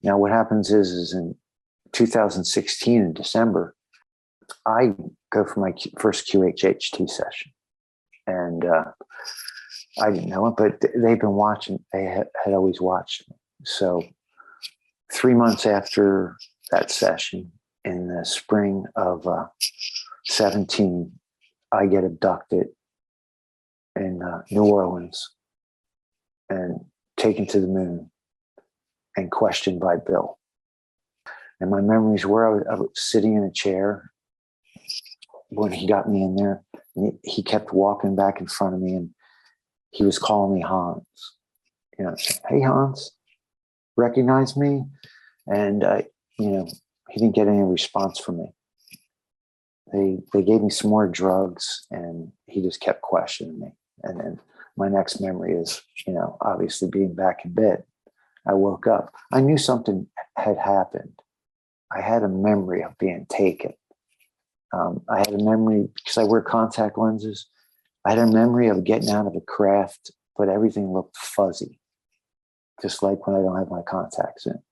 Now, what happens is in 2016 in December, I go for my first QHHT session. And I didn't know it, but they've been watching. They had always watched me. So 3 months after that session, in the spring of 17, I get abducted in New Orleans and taken to the moon and questioned by Bill. And my memories were I was sitting in a chair when he got me in there. And he kept walking back in front of me, and he was calling me Hans. You know, hey Hans, recognize me? And he didn't get any response from me. They gave me some more drugs, and he just kept questioning me. And then my next memory is, obviously being back in bed. I woke up. I knew something had happened. I had a memory of being taken. I had a memory, because I wear contact lenses, I had a memory of getting out of a craft, but everything looked fuzzy, just like when I don't have my contacts in.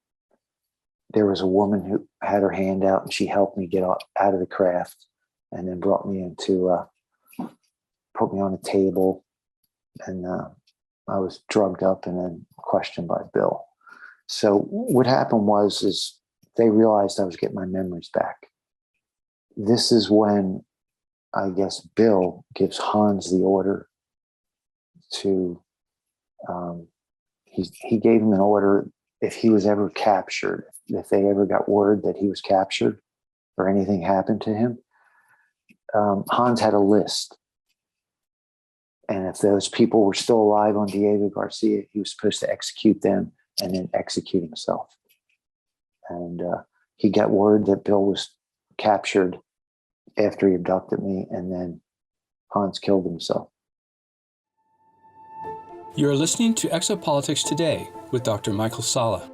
There was a woman who had her hand out, and she helped me get out of the craft, and then brought me put me on a table, and I was drugged up and then questioned by Bill. So what happened is they realized I was getting my memories back. This is when, I guess, Bill gives Hans the order to, he gave him an order if he was ever captured, if they ever got word that he was captured or anything happened to him, Hans had a list. And if those people were still alive on Diego Garcia, he was supposed to execute them and then execute himself. And he got word that Bill was captured after he abducted me, and then Hans killed himself. You're listening to Exopolitics Today with Dr. Michael Salla,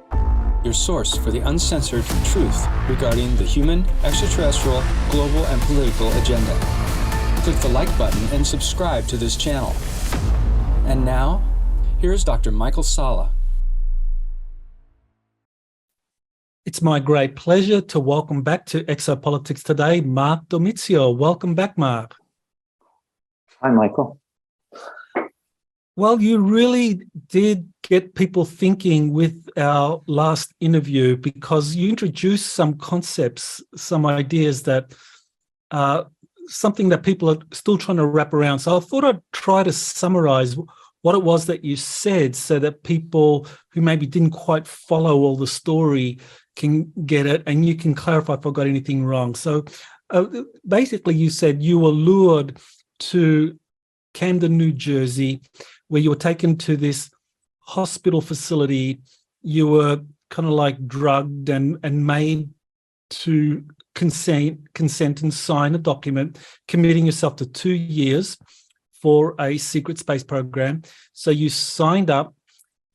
your source for the uncensored truth regarding the human, extraterrestrial, global, and political agenda. Click the like button and subscribe to this channel. And now, here's Dr. Michael Salla. It's my great pleasure to welcome back to Exopolitics Today, Mark Domizio. Welcome back, Mark. Hi, Michael. Well, you really did get people thinking with our last interview, because you introduced some concepts, some ideas that something that people are still trying to wrap around. So I thought I'd try to summarize what it was that you said, so that people who maybe didn't quite follow all the story can get it, and you can clarify if I got anything wrong. So basically you said you were lured to Camden, New Jersey, where you were taken to this hospital facility. You were kind of like drugged and made to consent and sign a document committing yourself to 2 years for a secret space program. So you signed up,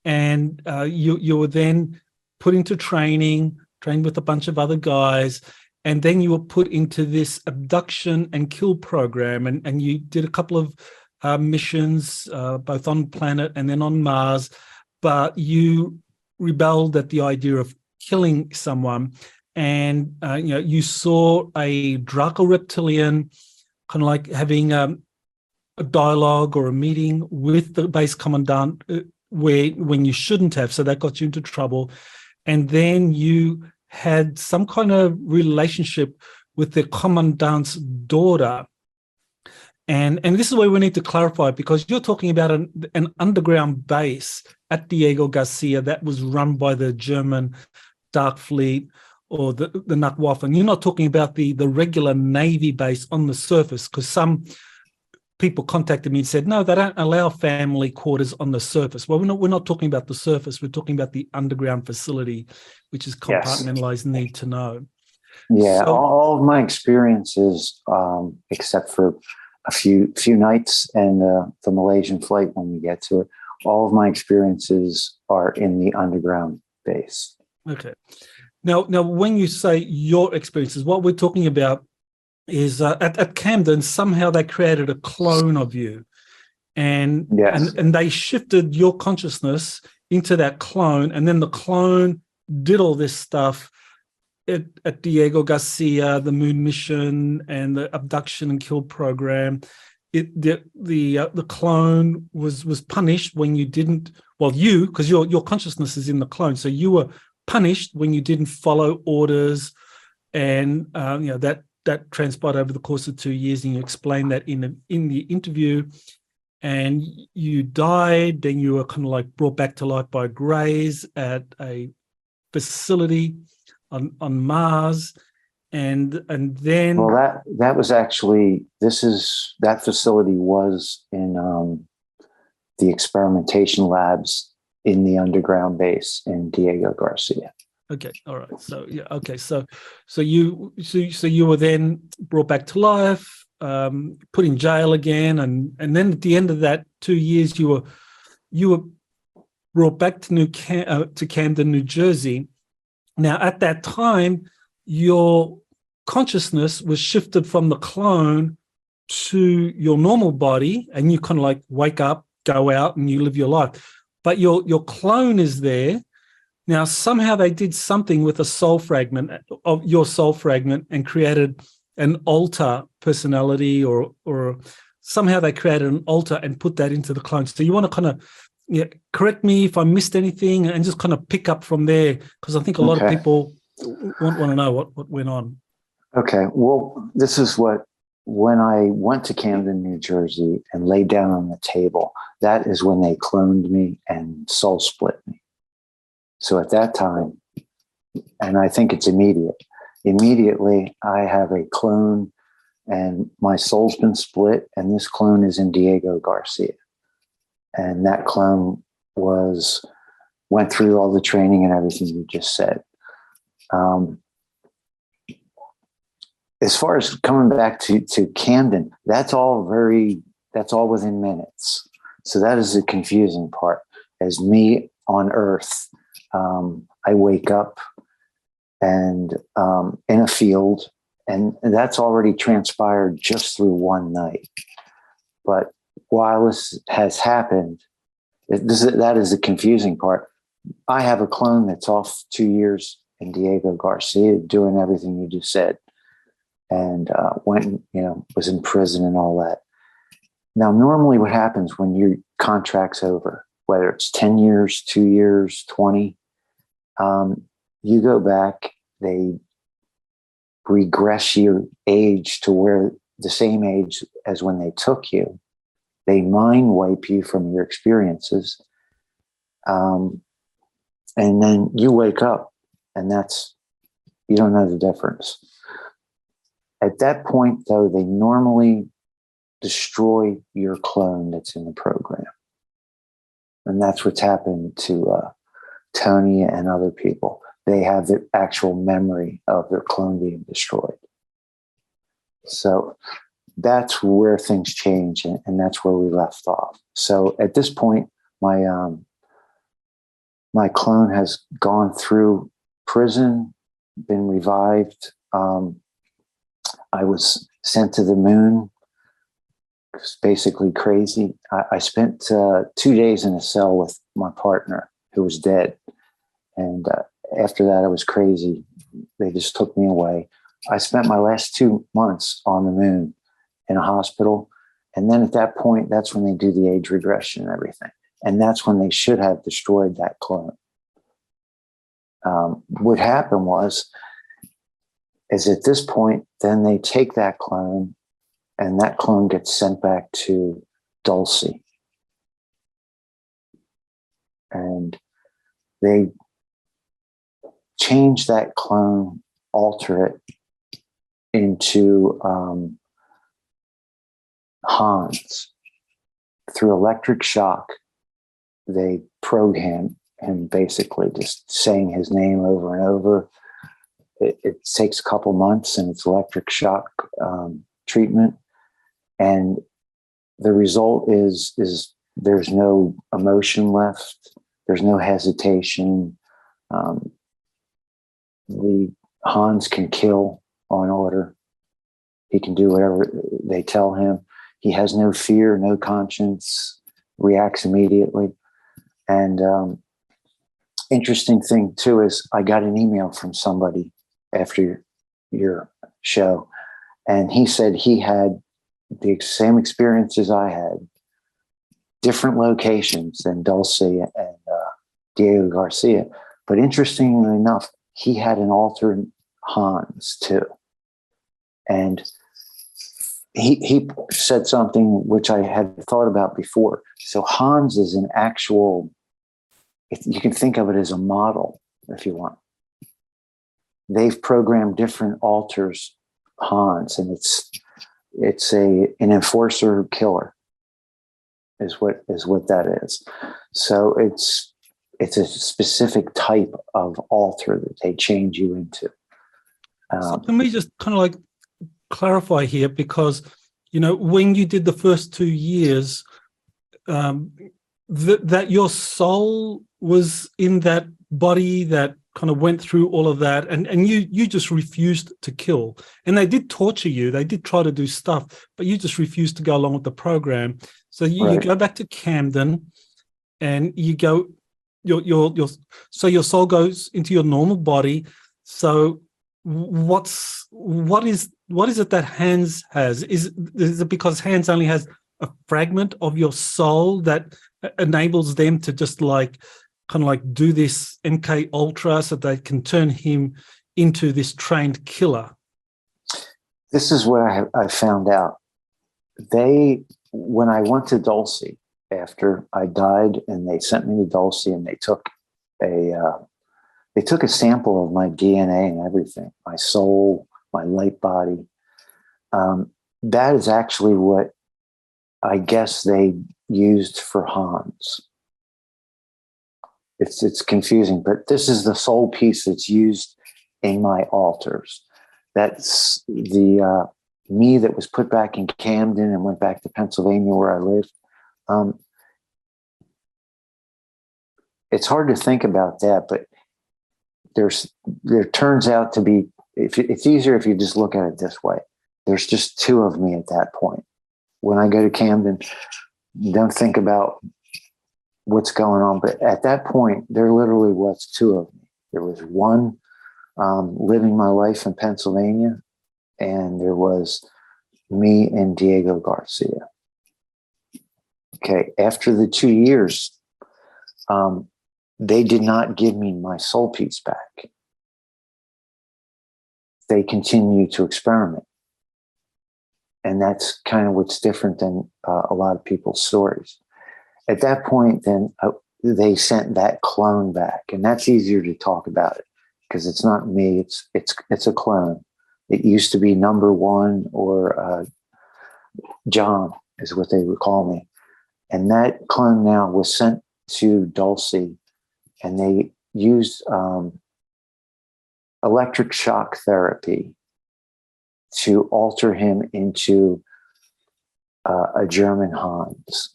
and you were then put into trained with a bunch of other guys, and then you were put into this abduction and kill program, and you did a couple of missions, both on planet and then on Mars, but you rebelled at the idea of killing someone, and you saw a Draco reptilian kind of like having a dialogue or a meeting with the base commandant when you shouldn't have, so that got you into trouble. And then you had some kind of relationship with the commandant's daughter. And this is where we need to clarify, because you're talking about an underground base at Diego Garcia that was run by the German Dark Fleet or the Luftwaffe. And you're not talking about the regular Navy base on the surface, because some people contacted me and said, no, they don't allow family quarters on the surface. Well, we're not talking about the surface. We're talking about the underground facility, which is compartmentalized. Yes. Need to know. Yeah, so, all of my experiences, except for a few nights and the Malaysian flight when we get to it, all of my experiences are in the underground base. Okay. Now, when you say your experiences, what we're talking about is at Camden, somehow they created a clone of you, and they shifted your consciousness into that clone, and then the clone did all this stuff at Diego Garcia, the Moon Mission, and the abduction and kill program, the clone was punished when you didn't. Well, because your consciousness is in the clone, so you were punished when you didn't follow orders, and that transpired over the course of 2 years, and you explained that in the interview. And you died, then you were kind of like brought back to life by Greys at a facility on Mars, and then that was actually that facility was in the experimentation labs in the underground base in Diego Garcia. Okay, all right. So yeah, okay. So you were then brought back to life, put in jail again, and then at the end of that 2 years, you were brought back to Camden, New Jersey. Now, at that time, your consciousness was shifted from the clone to your normal body, and you kind of like wake up, go out, and you live your life. But your clone is there. Now, somehow they did something with a soul fragment of your soul fragment and created an alter personality, or somehow they created an alter and put that into the clone. So you want to kind of correct me if I missed anything and just kind of pick up from there, because I think a lot of people want to know what went on. Okay. Well, this is when I went to Camden, New Jersey and laid down on the table, that is when they cloned me and soul split me. So at that time, and I think it's immediately I have a clone and my soul's been split, and this clone is in Diego Garcia. And that clone went through all the training and everything you just said. As far as coming back to Camden, that's all within minutes. So that is the confusing part. As me on Earth, I wake up and in a field, and that's already transpired just through one night. But while this has happened, that is the confusing part. I have a clone that's off 2 years in Diego Garcia doing everything you just said, and was in prison and all that. Now, normally what happens when your contract's over, whether it's 10 years, 2 years, 20, you go back, they regress your age to where the same age as when they took you. They mind wipe you from your experiences. And then you wake up, and you don't know the difference. At that point, though, they normally destroy your clone that's in the program. And that's what's happened to Tony and other people. They have the actual memory of their clone being destroyed. So that's where things change, and that's where we left off. So at this point, my clone has gone through prison, been revived. I was sent to the moon. It was basically crazy. I spent 2 days in a cell with my partner who was dead. And after that, I was crazy. They just took me away. I spent my last 2 months on the moon in a hospital. And then at that point, that's when they do the age regression and everything. And that's when they should have destroyed that clone. What happened is at this point, then they take that clone, and that clone gets sent back to Dulcie. And they change that clone, alter it into Hans. Through electric shock, they program him, basically just saying his name over and over. It takes a couple months, and it's electric shock treatment. And the result is there's no emotion left. There's no hesitation. The Hans can kill on order. He can do whatever they tell him. He has no fear, no conscience, reacts immediately. And interesting thing too is I got an email from somebody after your show, and he said he had the same experiences I had, different locations than Dulce and Diego Garcia. But interestingly enough, he had an alternate Hans too. And he said something which I had thought about before. So Hans is an actual, you can think of it as a model if you want. They've programmed different alters Hans, and it's an enforcer killer is what that is. So it's a specific type of alter that they change you into. So let me just kind of like clarify here, because when you did the first 2 years, that your soul was in that body that kind of went through all of that, and you just refused to kill. And they did torture you, they did try to do stuff, but you just refused to go along with the program. So you go back to Camden, and you go, so your soul goes into your normal body. So what is it that Hans has? Is it because Hans only has a fragment of your soul that enables them to just like kind of like do this MK Ultra so they can turn him into this trained killer? This is what I found out. When I went to Dulce after I died, and they sent me to Dulce, and they took a sample of my DNA and everything, my soul, my light body. That is actually what I guess they used for Hans. It's confusing, but this is the soul piece that's used in my alters. That's the me that was put back in Camden and went back to Pennsylvania where I lived. It's hard to think about that, but there turns out to be, it's easier if you just look at it this way. There's just two of me at that point. When I go to Camden, don't think about what's going on. But at that point, there literally was two of me. There was one living my life in Pennsylvania, and there was me and Diego Garcia. Okay, after the 2 years, they did not give me my soul piece back. They continued to experiment. And that's kind of what's different than a lot of people's stories. At that point, then they sent that clone back, and that's easier to talk about it because it's not me. It's a clone. It used to be number one, or John is what they would call me, and that clone now was sent to Dulce, and they used electric shock therapy to alter him into a German Hans.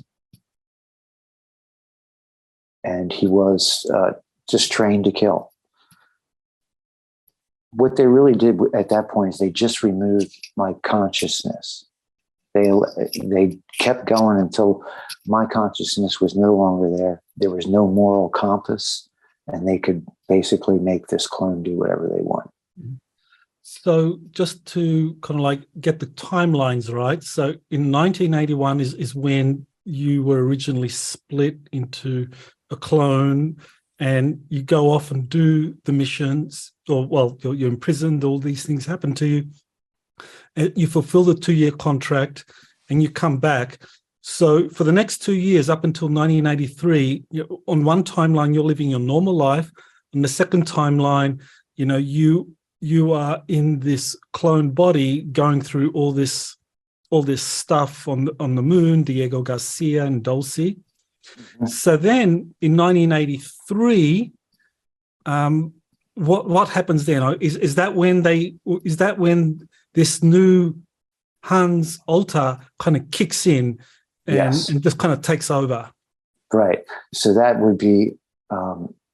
And he was just trained to kill. What they really did at that point is they just removed my consciousness. They kept going until my consciousness was no longer there. There was no moral compass, and they could basically make this clone do whatever they want. So just to kind of like get the timelines right. So in 1981 is when you were originally split into a clone, and you go off and do the missions, or well, you're imprisoned, all these things happen to you. And you fulfill the 2-year contract, and you come back. So for the next 2 years, up until 1983, on one timeline, you're living your normal life. On the second timeline, you are in this clone body going through all this stuff on the moon, Diego Garcia and Dulce. Mm-hmm. So then in 1983, what happens then? Is that when this new Hans Alter kind of kicks in and just kind of takes over? Right. So that would be,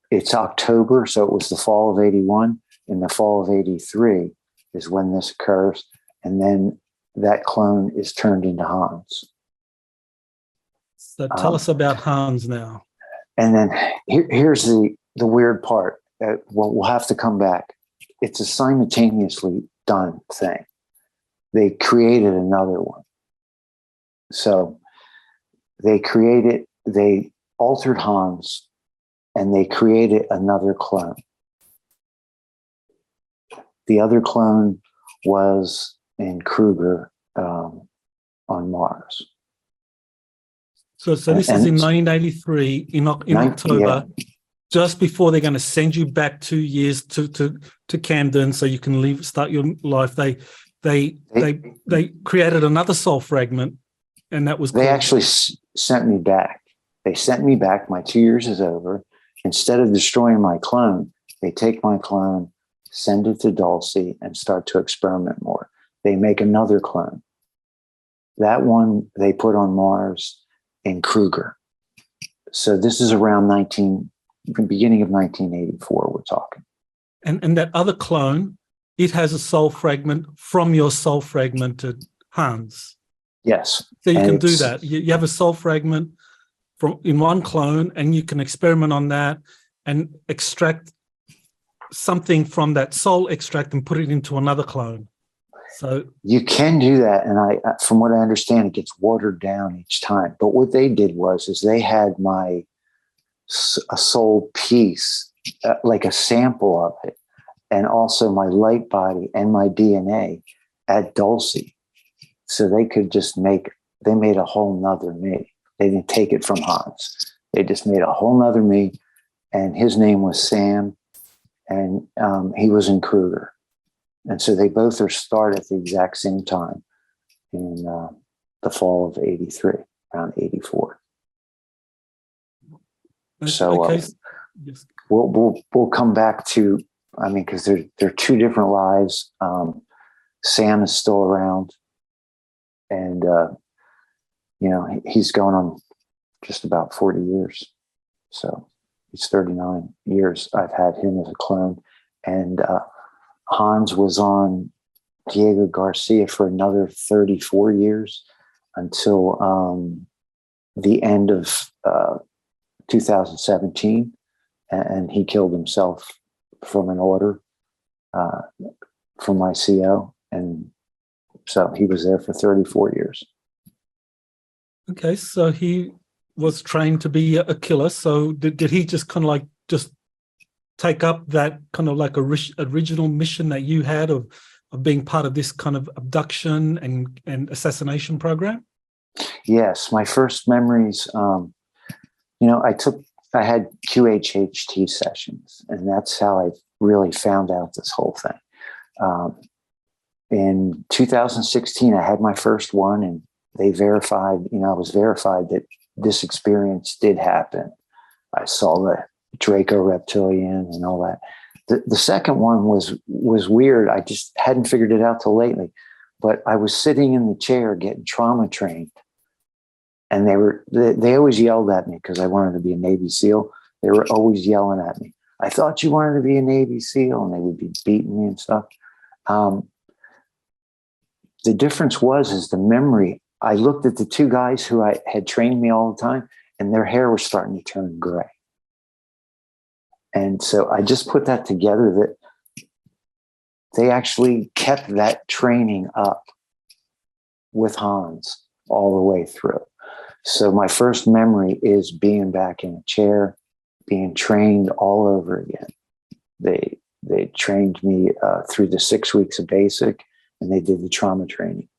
it's October. So it was the fall of 81. In the fall of 83 is when this occurs. And then that clone is turned into Hans. So tell us about Hans now. And then here's the the weird part. We'll have to come back. It's a simultaneously done thing. They created another one. So they altered Hans, and they created another clone. The other clone was in Kruger on Mars. So this is in 1983 in October, just before they're going to send you back 2 years to Camden so you can start your life. They created another soul fragment, and that was they actually sent me back. They sent me back. My 2 years is over. Instead of destroying my clone, they take my clone, send it to Dulcie, and start to experiment more. They make another clone. That one they put on Mars in Kruger. So this is around beginning of 1984, we're talking. And that other clone, it has a soul fragment from your soul fragmented Hans. Yes. So you can do that. You have a soul fragment in one clone, and you can experiment on that and extract something from that soul extract and put it into another clone. So you can do that, and from what I understand, it gets watered down each time. But what they did is they had a soul piece, like a sample of it, and also my light body and my DNA at Dulcie, so they could just made a whole nother me. They didn't take it from Hans. They just made a whole nother me, and his name was Sam, and he was in Kruger. And so they both are started at the exact same time in the fall of 83, around 84. So okay. Yes. we'll come back to, because they're two different lives. Sam is still around, and he's going on just about 40 years. So he's 39 years. I've had him as a clone, and Hans was on Diego Garcia for another 34 years until the end of 2017, and he killed himself from an order from my CO, and so he was there for 34 years. Okay, so he was trained to be a killer. So did he just kind of like just take up that kind of like original mission that you had of being part of this kind of abduction and assassination program? Yes, my first memories, I had QHHT sessions, and that's how I really found out this whole thing. In 2016, I had my first one, and they verified, I was verified that this experience did happen. I saw the Draco reptilian and all that. The second one was weird. I just hadn't figured it out till lately. But I was sitting in the chair getting trauma trained, and they always yelled at me because I wanted to be a Navy SEAL. They were always yelling at me. I thought you wanted to be a Navy SEAL, and they would be beating me and stuff. The difference is the memory. I looked at the two guys who I had trained me all the time, and their hair was starting to turn gray. And so I just put that together, that they actually kept that training up with Hans all the way through. So my first memory is being back in a chair, being trained all over again. They trained me through the 6 weeks of basic, and they did the trauma training.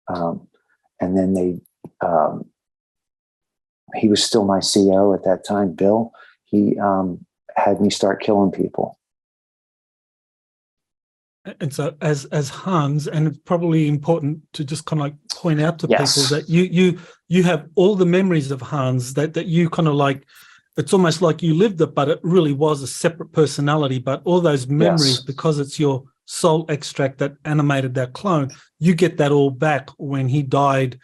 And then he was still my CO at that time, Bill. He had me start killing people. And so as Hans, and it's probably important to just kind of like point out to Yes. people that you have all the memories of Hans that you kind of like, it's almost like you lived it, but it really was a separate personality. But all those memories, Yes. because it's your soul extract that animated that clone, you get that all back when he died.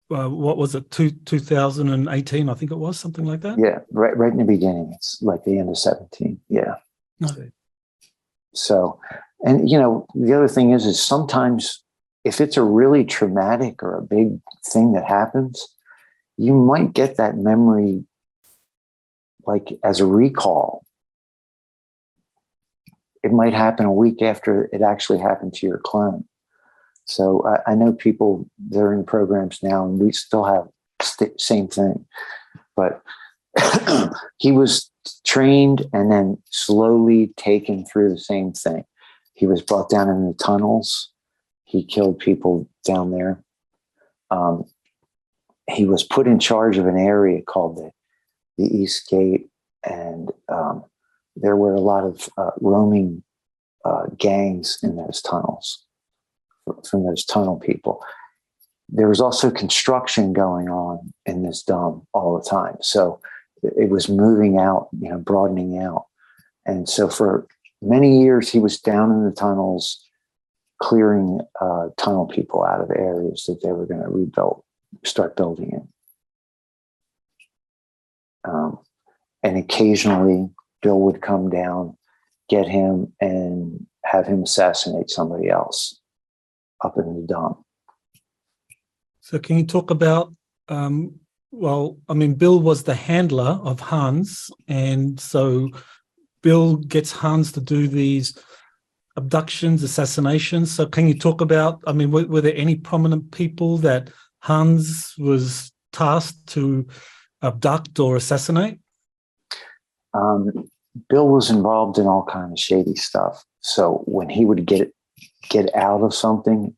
What was it, 2018, I think it was, something like that? Yeah, right in the beginning. It's like the end of 17. Yeah. Okay. So, and the other thing is sometimes if it's a really traumatic or a big thing that happens, you might get that memory like as a recall. It might happen a week after it actually happened to your clone. So I know people, they're in programs now, and we still have same thing. But he was trained and then slowly taken through the same thing. He was brought down in the tunnels. He killed people down there. He was put in charge of an area called the East Gate, and there were a lot of roaming gangs in those tunnels from those tunnel people. There was also construction going on in this dome all the time. So it was moving out, broadening out. And so for many years, he was down in the tunnels, clearing tunnel people out of areas that they were going to start building in. And occasionally, Bill would come down, get him, and have him assassinate somebody else up in the dome. So can you talk about, Bill was the handler of Hans, and so Bill gets Hans to do these abductions, assassinations. So can you talk about, were there any prominent people that Hans was tasked to abduct or assassinate? Bill was involved in all kinds of shady stuff. So when he would get out of something,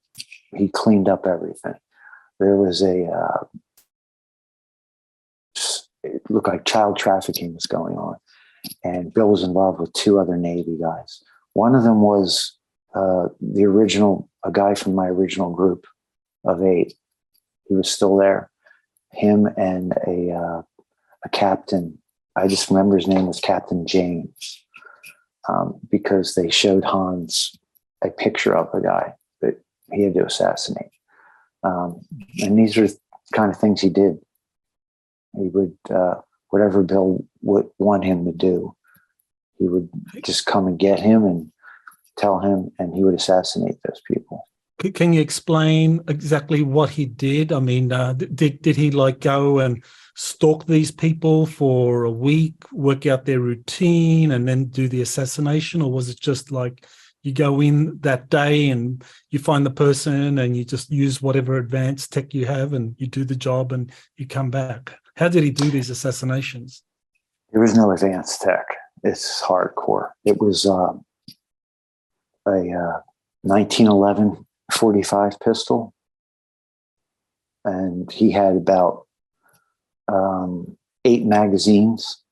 he cleaned up everything. There was it looked like child trafficking was going on, and Bill was involved with two other Navy guys. One of them was a guy from my original group of 8. He was still there. Him and a captain. I just remember his name was Captain James, because they showed Hans a picture of the guy that he had to assassinate. And these are the kind of things he did. He would, whatever Bill would want him to do, he would just come and get him and tell him, and he would assassinate those people. Can you explain exactly what he did? Did he go and stalk these people for a week, work out their routine, and then do the assassination? Or was it just like you go in that day and you find the person and you just use whatever advanced tech you have and you do the job and you come back? How did he do these assassinations? There was no advanced tech. It's hardcore. It was a 1911 .45 pistol, and he had about 8 magazines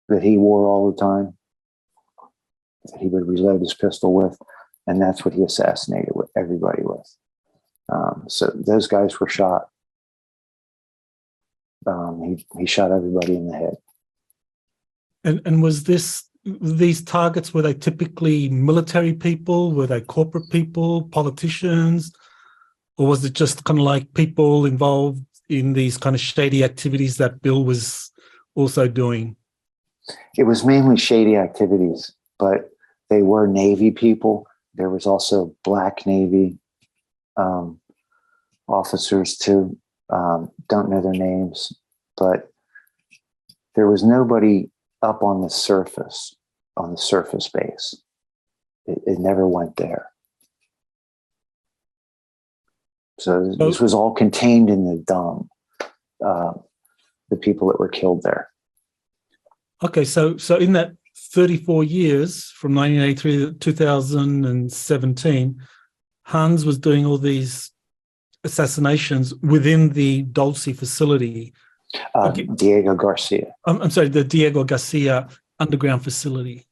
that he wore all the time, that he would reload his pistol with, and that's what he assassinated everybody with. So those guys were shot. He shot everybody in the head. And was these targets, were they typically military people? Were they corporate people, politicians? Or was it just kind of like people involved in these kind of shady activities that Bill was also doing? It was mainly shady activities, but they were Navy people. There was also Black Navy officers too. Don't know their names, but there was nobody up on the surface base. It never went there. So this was all contained in the dome, the people that were killed there. Okay, so in that 34 years, from 1983 to 2017, Hans was doing all these assassinations within the Dulce facility. Diego Garcia. I'm sorry, the Diego Garcia underground facility.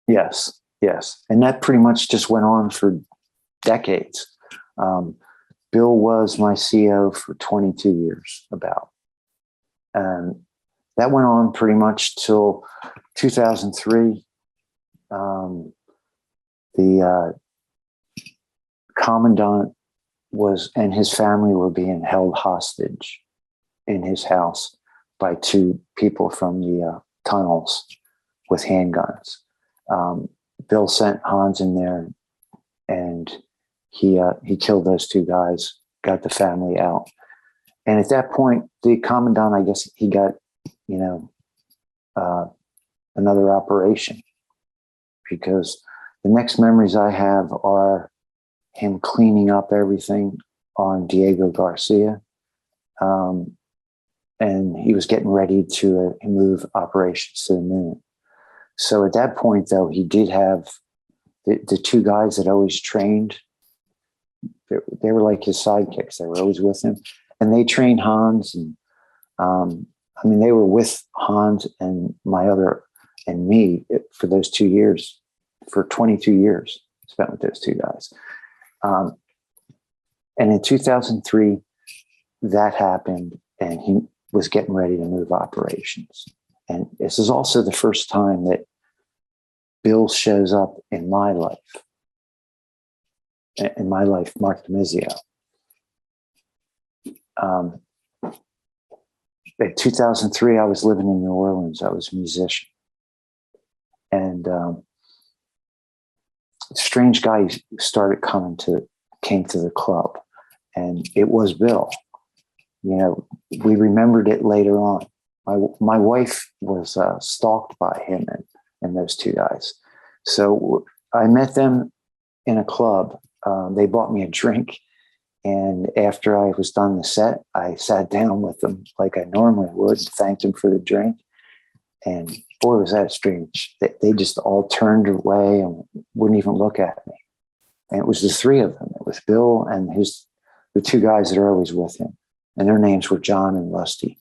Yes. And that pretty much just went on for decades. Bill was my CO for 22 years about. And that went on pretty much till 2003. The commandant and his family were being held hostage in his house by 2 people from the tunnels with handguns. Bill sent Hans in there, and he killed those 2 guys, got the family out. And at that point, the commandant, I guess he got, another operation, because the next memories I have are him cleaning up everything on Diego Garcia. And he was getting ready to move operations to the moon. So at that point, though, he did have the two guys that always trained. They were like his sidekicks. They were always with him. And they trained Hans. And they were with Hans and and me for those 2 years, for 22 years spent with those two guys. And in 2003, that happened, and he was getting ready to move operations. And this is also the first time that Bill shows up in my life. Mark Domizio. In 2003, I was living in New Orleans. I was a musician. And a strange guy came to the club, and it was Bill. You know, we remembered it later on. My wife was stalked by him and those two guys. So I met them in a club. They bought me a drink. And after I was done the set, I sat down with them like I normally would, thanked them for the drink. And boy, was that strange. They just all turned away and wouldn't even look at me. And it was the three of them. It was Bill and the two guys that are always with him. And their names were John and Rusty.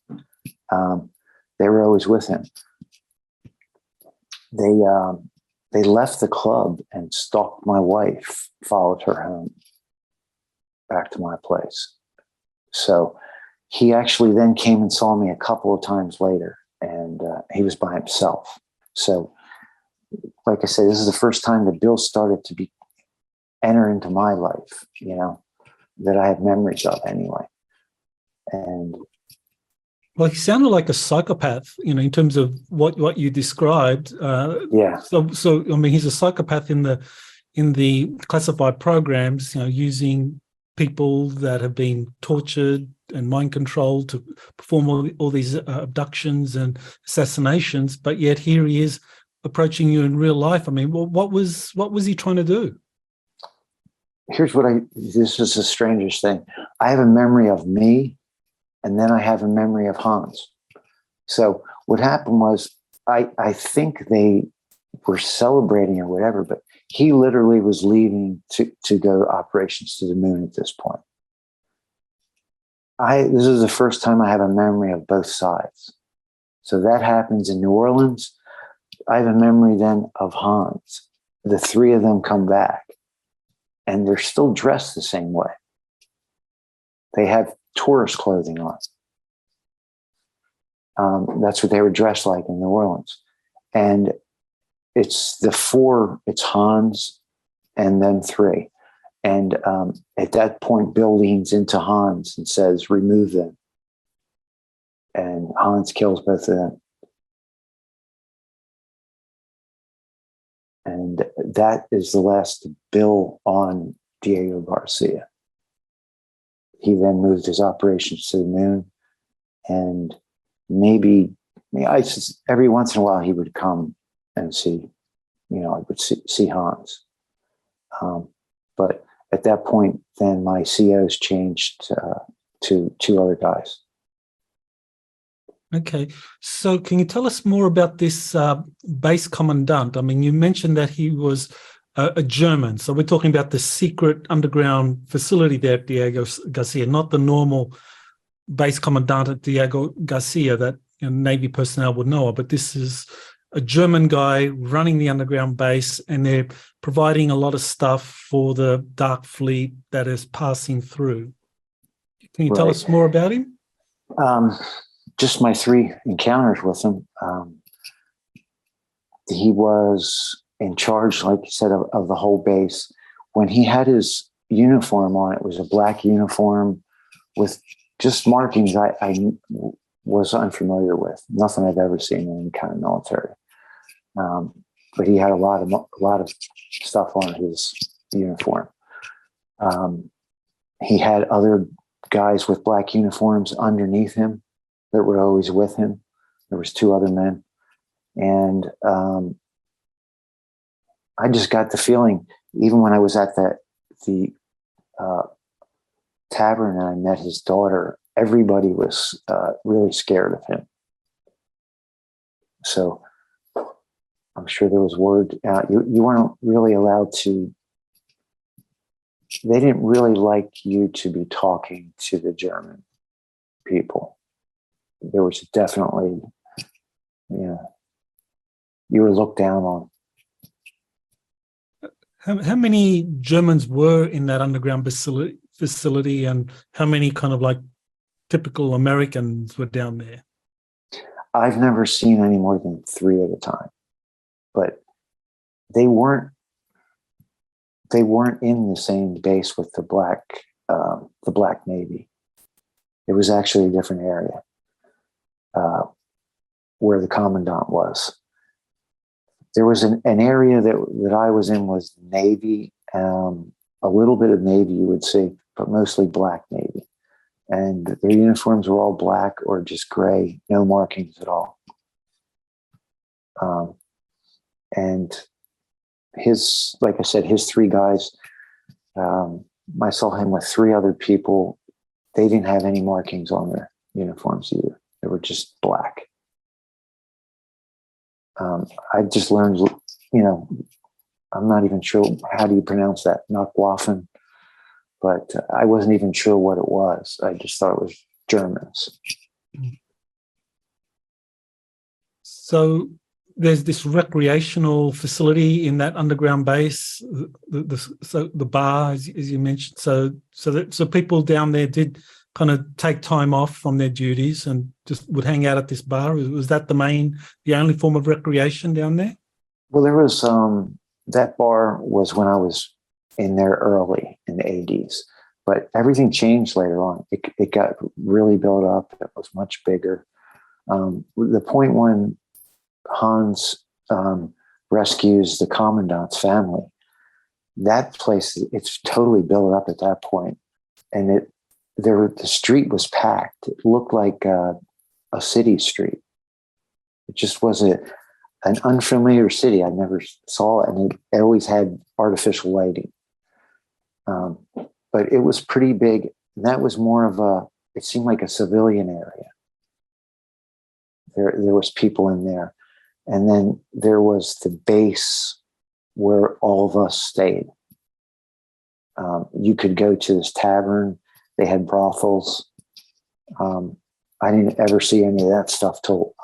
They were always with him. They left the club and stalked my wife, followed her home back to my place. So he actually then came and saw me a couple of times later, and he was by himself. So, like I said, this is the first time that Bill started to enter into my life, you know, that I have memories of anyway. And well, he sounded like a psychopath, you know, in terms of what you described. Yeah. So I mean, he's a psychopath in the classified programs, you know, using people that have been tortured and mind controlled to perform all these abductions and assassinations. But yet here he is approaching you in real life. I mean, what was he trying to do? This is the strangest thing. I have a memory of me, and then I have a memory of Hans. So what happened was, I think they were celebrating or whatever, but he literally was leaving to go operations to the moon at this point. This is the first time I have a memory of both sides. So that happens in New Orleans. I have a memory then of Hans. The three of them come back, and they're still dressed the same way. They have tourist clothing on. That's what they were dressed like in New Orleans. And it's Hans and then three. And at that point, Bill leans into Hans and says, remove them. And Hans kills both of them. And that is the last Bill on Diego Garcia. He then moved his operations to the moon, and every once in a while he would come and see, you know, I would see Hans. But at that point, then my COs changed to two other guys. Okay, so can you tell us more about this base commandant? I mean, you mentioned that he was a German, so we're talking about the secret underground facility there at Diego Garcia, not the normal base commandant at Diego Garcia that, you know, Navy personnel would know of, but this is a German guy running the underground base, and they're providing a lot of stuff for the dark fleet that is passing through. Can you tell us more about him? Just my three encounters with him. He was in charge, like you said, of the whole base. When he had his uniform on, it was a black uniform with just markings I was unfamiliar with. Nothing I've ever seen in any kind of military. But he had a lot of stuff on his uniform. He had other guys with black uniforms underneath him that were always with him. There was two other men. And I just got the feeling, even when I was at the tavern and I met his daughter, everybody was really scared of him. So I'm sure there was word. You weren't really allowed to. They didn't really like you to be talking to the German people. There was definitely, you were looked down on. How many Germans were in that underground facility, and how many kind of like typical Americans were down there? I've never seen any more than 3 at a time, but they weren't in the same base with the Black Navy. It was actually a different area where the commandant was. There was an area that I was in was Navy, a little bit of Navy you would see, but mostly Black Navy. And their uniforms were all black or just gray, no markings at all. And like I said, his 3 guys, I saw him with 3 other people. They didn't have any markings on their uniforms either. They were just black. I just learned, I'm not even sure, how do you pronounce that? Nachtwaffen. But I wasn't even sure what it was. I just thought it was Germans. So there's this recreational facility in that underground base, the bar, as you mentioned. So people down there did kind of take time off from their duties and just would hang out at this bar. Was that the only form of recreation down there? Well, there was that bar was when I was in there early in the 80s, but everything changed later on. It got really built up. It was much bigger. The point when Hans rescues the commandant's family, that place, it's totally built up at that point. And the street was packed. It looked like a city street. It just was an unfamiliar city. I never saw it, and it always had artificial lighting. But it was pretty big. And that was more of it seemed like a civilian area. There was people in there. And then there was the base where all of us stayed. You could go to this tavern. They had brothels. I didn't ever see any of that stuff till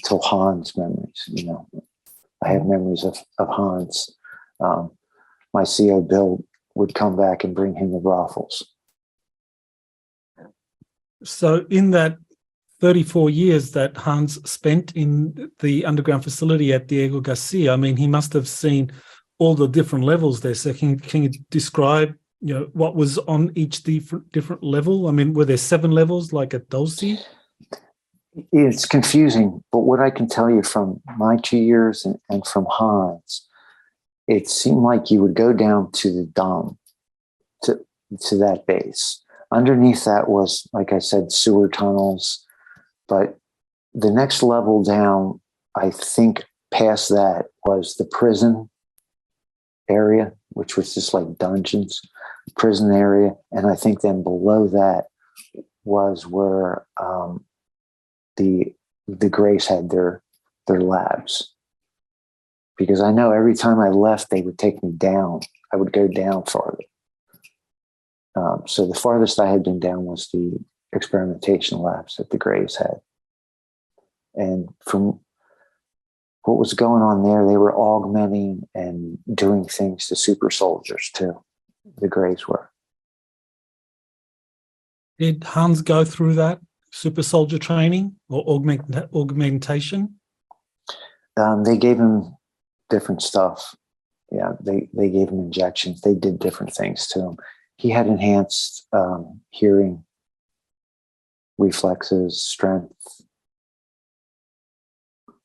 Hans' memories. I have memories of Hans. My CO Bill would come back and bring him the brothels. So in that 34 years that Hans spent in the underground facility at Diego Garcia, I mean, he must have seen all the different levels there. So can you describe, what was on each different level? I mean, were there 7 levels like at Dulce? It's confusing, but what I can tell you from my 2 years and from Hans, it seemed like you would go down to the dome, to that base. Underneath that was, like I said, sewer tunnels. But the next level down, I think past that was the prison area, which was just like dungeons, prison area. And I think then below that was where the Grays had their labs. Because I know every time I left, they would take me down. I would go down farther. So the farthest I had been down was the experimentation labs that the Grays had. And from what was going on there, they were augmenting and doing things to super soldiers too. The Grays were. Did Hans go through that super soldier training or augmentation? They gave him different stuff. Yeah, they gave him injections. They did different things to him. He had enhanced hearing, reflexes, strength.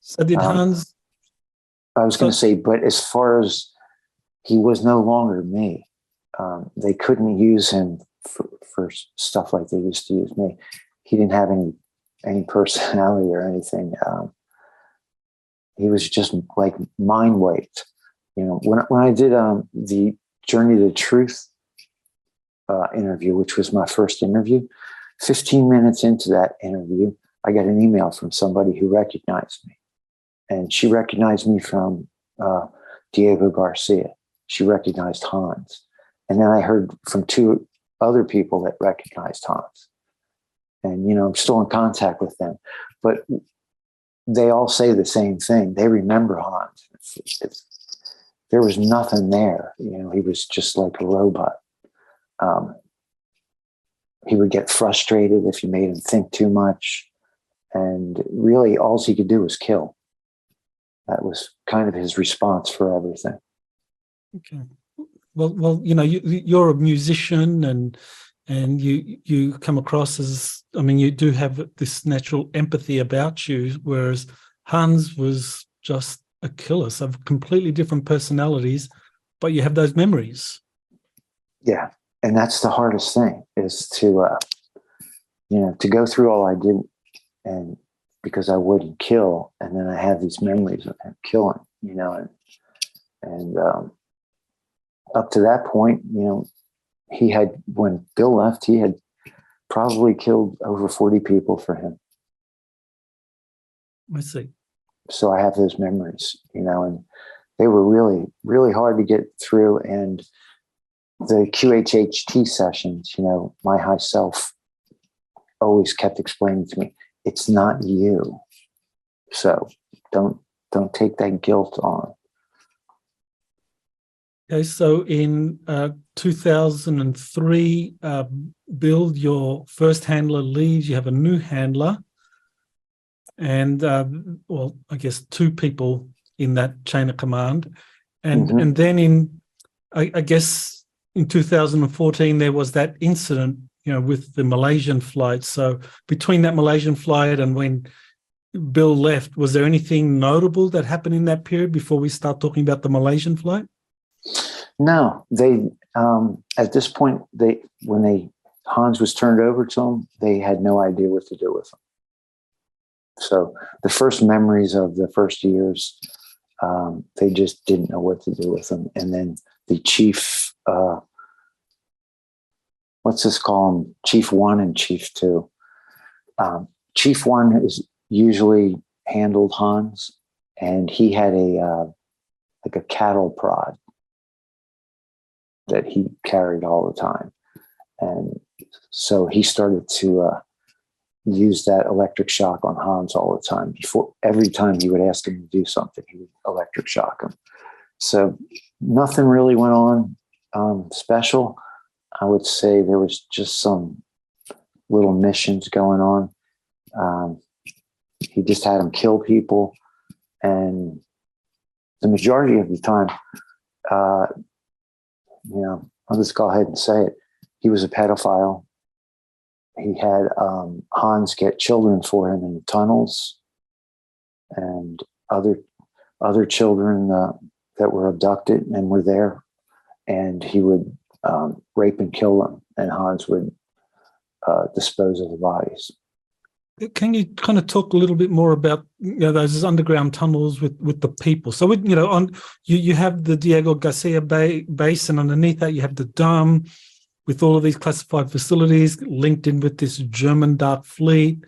So did Hans? I was going to say, but as far as he was no longer me, they couldn't use him for stuff like they used to use me. He didn't have any personality or anything. he was just like mind wiped. You know, when I did the Journey to Truth interview, which was my first interview, 15 minutes into that interview, I got an email from somebody who recognized me. And she recognized me from Diego Garcia. She recognized Hans. And then I heard from 2 other people that recognized Hans. And, you know, I'm still in contact with them. But they all say the same thing. They remember Hans. There was nothing there. You know, he was just like a robot. He would get frustrated if you made him think too much. And really, all he could do was kill. That was kind of his response for everything. Okay. Well, you know, you're a musician, and you come across as, I mean, you do have this natural empathy about you, whereas Hans was just a killer. So completely different personalities, but you have those memories. Yeah, and that's the hardest thing, is to you know, to go through all I did, and because I wouldn't kill, and then I have these memories of him killing, you know, and up to that point, you know, he had, when Bill left, he had probably killed over 40 people for him. I see. So I have those memories, you know, and they were really, really hard to get through. And the QHHT sessions, you know, my high self always kept explaining to me, it's not you. So don't take that guilt on. Okay, so in 2003, Bill, your first handler leaves, you have a new handler, and well, I guess 2 people in that chain of command. And and then in, I guess in 2014, there was that incident, you know, with the Malaysian flight. So between that Malaysian flight and when Bill left, was there anything notable that happened in that period before we start talking about the Malaysian flight? No, they at this point, when Hans was turned over to them, they had no idea what to do with him. So the first memories of the first years, they just didn't know what to do with him. And then the chief, let's just call him Chief 1 and Chief 2. Chief 1 is usually handled Hans, and he had like a cattle prod that he carried all the time. And so he started to use that electric shock on Hans all the time. Every time he would ask him to do something, he would electric shock him. So nothing really went on special. I would say there was just some little missions going on. He just had him kill people. And the majority of the time, you know, I'll just go ahead and say it, he was a pedophile. He had Hans get children for him in the tunnels, and other children that were abducted and were there, and he would rape and kill them, and Hans would dispose of the bodies. Can you kind of talk a little bit more about, you know, those underground tunnels with the people? So, you know, you have the Diego Garcia base, and underneath that you have the dome with all of these classified facilities linked in with this German dark fleet,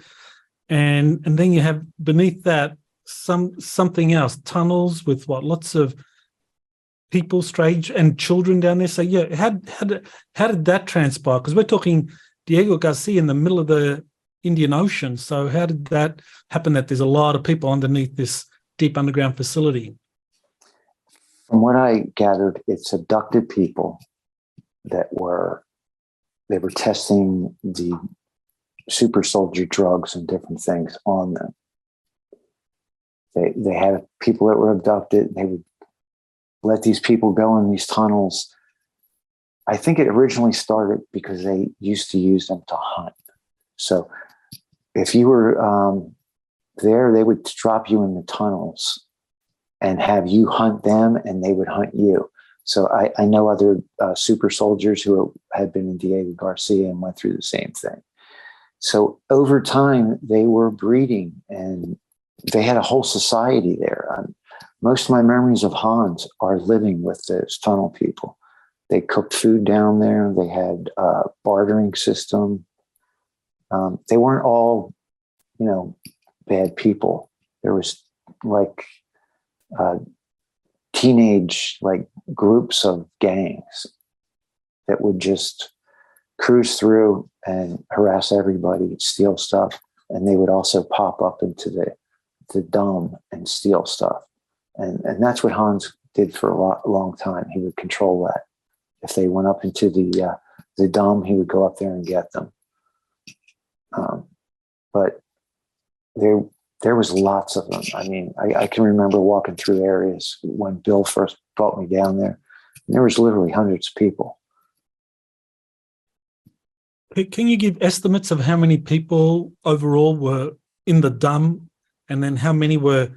and then you have beneath that something else, tunnels with lots of people, strange, and children down there. So yeah, how did that transpire? Because we're talking Diego Garcia in the middle of the Indian Ocean. So how did that happen, that there's a lot of people underneath this deep underground facility? From what I gathered, it's abducted people that were testing the super soldier drugs and different things on them. They had people that were abducted. They would let these people go in these tunnels. I think it originally started because they used to use them to hunt. So if you were there, they would drop you in the tunnels and have you hunt them, and they would hunt you. So I know other super soldiers who had been in Diego Garcia and went through the same thing. So over time, they were breeding and they had a whole society there. Most of my memories of Hans are living with those tunnel people. They cooked food down there. They had a bartering system. They weren't all, bad people. There was like teenage groups of gangs that would just cruise through and harass everybody, steal stuff, and they would also pop up into the dome and steal stuff. And that's what Hans did for a long time. He would control that. If they went up into the dome, he would go up there and get them. But there was lots of them. I mean, I can remember walking through areas when Bill first brought me down there. And there was literally hundreds of people. Can you give estimates of how many people overall were in the dome, and then how many were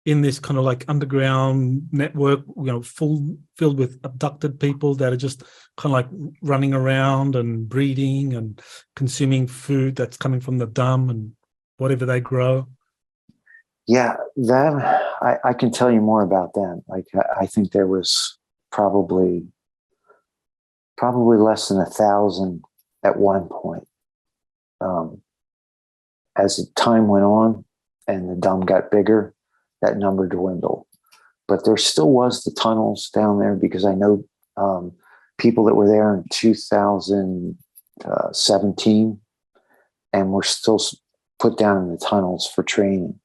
in this kind of underground network, filled with abducted people that are just kind of running around and breeding and consuming food that's coming from the dome and whatever they grow? Yeah, that I can tell you more about them. I think there was probably less than 1,000 at one point. As the time went on and the dome got bigger, that number dwindled. But there still was the tunnels down there, because I know people that were there in 2017 and were still put down in the tunnels for training.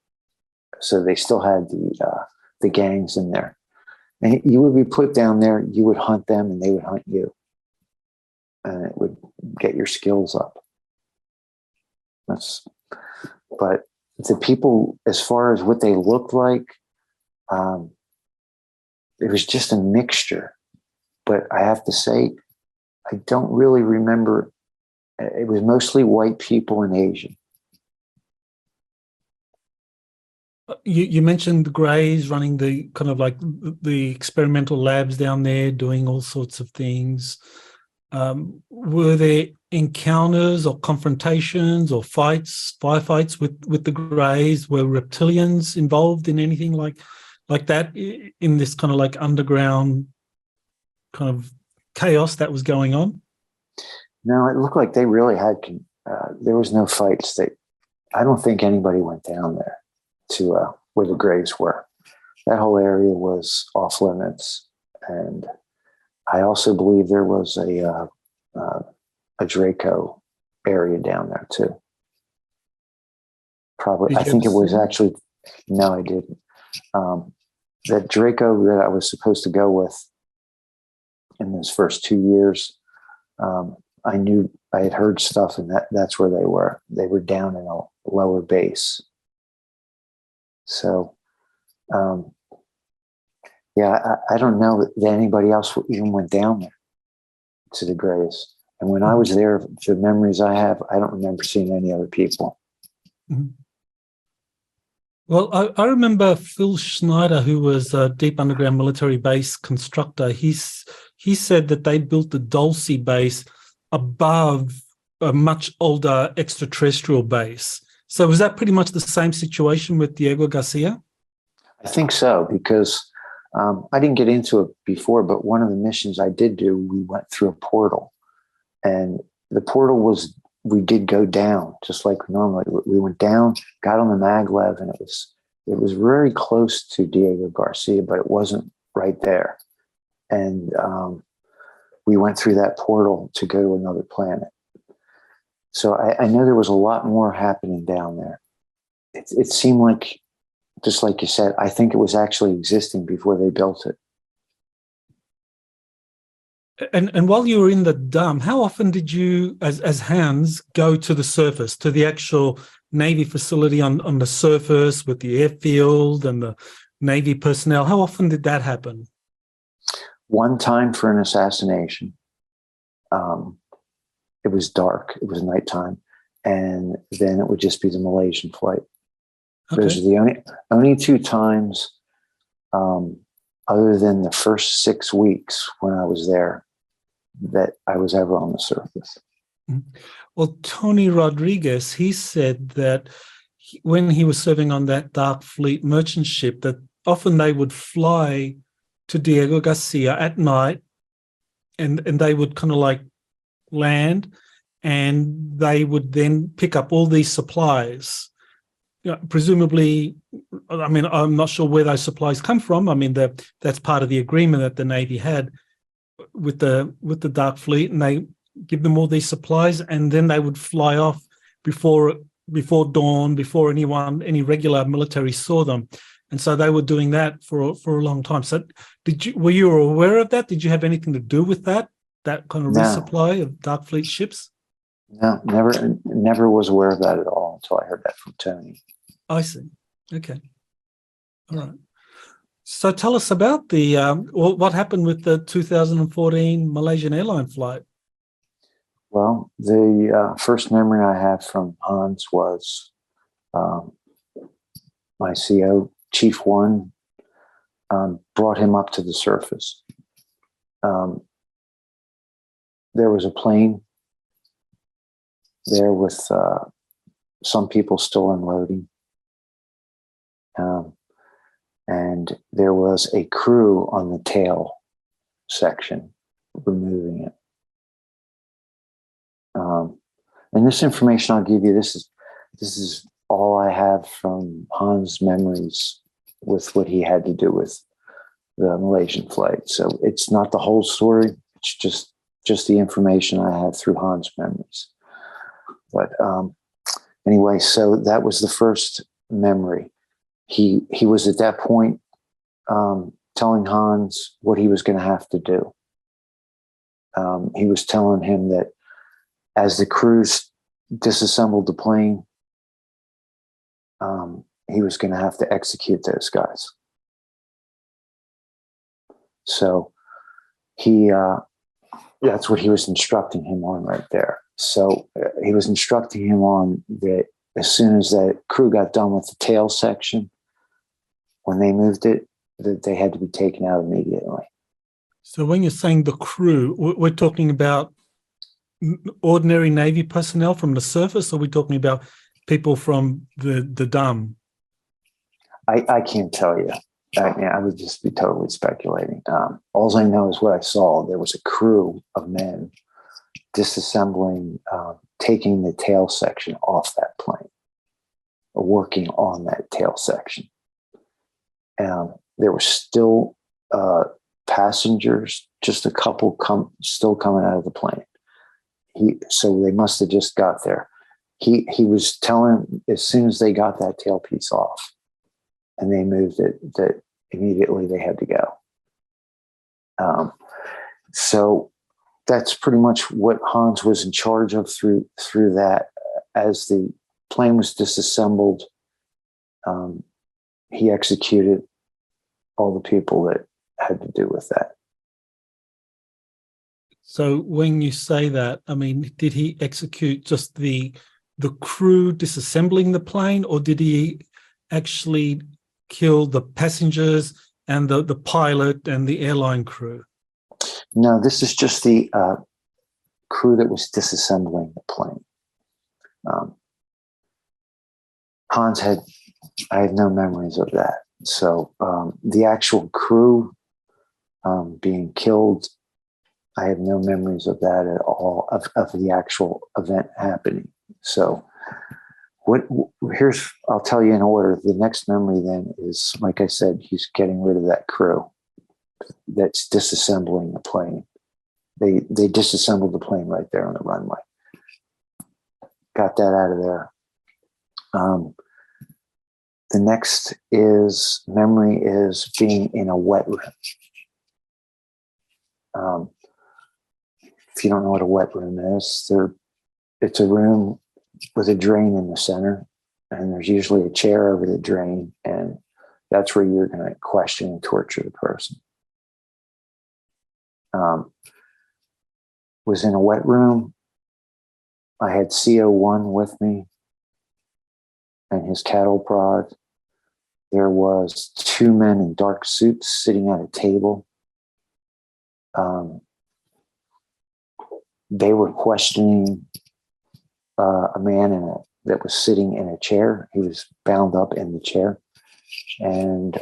So they still had the gangs in there. And you would be put down there, you would hunt them and they would hunt you. And it would get your skills up. But the people, as far as what they looked like, it was just a mixture. But I have to say, I don't really remember. It was mostly white people and Asian. You mentioned the Greys running the kind of the experimental labs down there, doing all sorts of things. Were there encounters or confrontations or firefights with the Greys? Were reptilians involved in anything like that in this kind of underground kind of chaos that was going on? No, it looked like they really had. There was no fights. I don't think anybody went down there to where the Greys were. That whole area was off limits, and I also believe there was a Draco area down there too. Probably, I think it was actually. No, I didn't. That Draco that I was supposed to go with in those first 2 years, I knew I had heard stuff, and that's where they were. They were down in a lower base. So, I don't know that anybody else even went down there to the Greys. And when I was there, the memories I have, I don't remember seeing any other people. Mm-hmm. Well, I remember Phil Schneider, who was a deep underground military base constructor. He said that they built the Dulce base above a much older extraterrestrial base. So was that pretty much the same situation with Diego Garcia? I think so, because I didn't get into it before, but one of the missions I did do, we went through a portal. And the portal we did go down just like normally. We went down, got on the maglev, and it was very close to Diego Garcia, but it wasn't right there. And we went through that portal to go to another planet. So I know there was a lot more happening down there. It seemed like, just like you said, I think it was actually existing before they built it. And while you were in the dome, how often did you, as Hans, go to the surface, to the actual Navy facility on the surface with the airfield and the Navy personnel? How often did that happen? One time for an assassination. It was dark. It was nighttime. And then it would just be the Malaysian flight. Okay. Those are the only 2 times, other than the first 6 weeks when I was there, that I was ever on the surface. Well, Tony Rodriguez, he said that when he was serving on that Dark Fleet merchant ship, that often they would fly to Diego Garcia at night, and they would kind of like land, and they would then pick up all these supplies. Presumably, I mean, I'm not sure where those supplies come from. I mean, that's part of the agreement that the Navy had with the Dark Fleet, and they give them all these supplies, and then they would fly off before dawn, before any regular military saw them. And so they were doing that for a long time. So were you aware of that? Did you have anything to do with that kind of resupply of Dark Fleet ships? No, never was aware of that at all until I heard that from Tony. I see. Okay. All right. So tell us about what happened with the 2014 Malaysian airline flight. Well, the first memory I have from Hans was my CO, Chief One, brought him up to the surface. There was a plane there with some people still unloading. And there was a crew on the tail section removing it. And this information I'll give you, this is all I have from Hans' memories with what he had to do with the Malaysian flight. So it's not the whole story. It's just the information I have through Hans' memories. But anyway, so that was the first memory. He was at that point telling Hans what he was going to have to do. He was telling him that as the crews disassembled the plane, he was going to have to execute those guys. So that's what he was instructing him on right there. So he was instructing him on that as soon as that crew got done with the tail section, when they moved it, that they had to be taken out immediately. So when you're saying the crew, we're talking about ordinary Navy personnel from the surface, or we're talking about people from the DUM? I can't tell you. I would just be totally speculating. All I know is what I saw. There was a crew of men disassembling, taking the tail section off that plane, working on that tail section. There were still passengers, just a couple still coming out of the plane. So they must have just got there. He was telling as soon as they got that tailpiece off and they moved it, that immediately they had to go. So that's pretty much what Hans was in charge of through that. As the plane was disassembled, he executed all the people that had to do with that. So when you say that, I mean, did he execute just the crew disassembling the plane, or did he actually kill the passengers and the pilot and the airline crew? No, this is just the crew that was disassembling the plane. I had no memories of that. So the actual crew being killed, I have no memories of that at all, of the actual event happening. So I'll tell you in order. The next memory then is, like I said, he's getting rid of that crew that's disassembling the plane. They disassembled the plane right there on the runway. Got that out of there. The next memory is being in a wet room. If you don't know what a wet room is, it's a room with a drain in the center, and there's usually a chair over the drain, and that's where you're going to question and torture the person. Was in a wet room. I had CO1 with me and his cattle prod. There was 2 men in dark suits sitting at a table. They were questioning a man in a that was sitting in a chair. He was bound up in the chair. And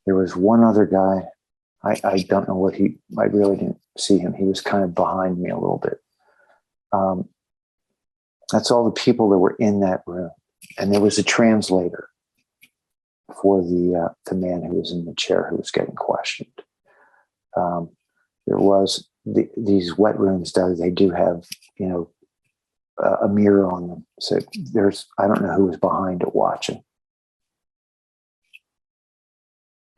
there was one other guy. I don't know I really didn't see him. He was kind of behind me a little bit. That's all the people that were in that room. And there was a translator for the man who was in the chair who was getting questioned. There was these wet rooms, they do have, a mirror on them. So I don't know who was behind it watching.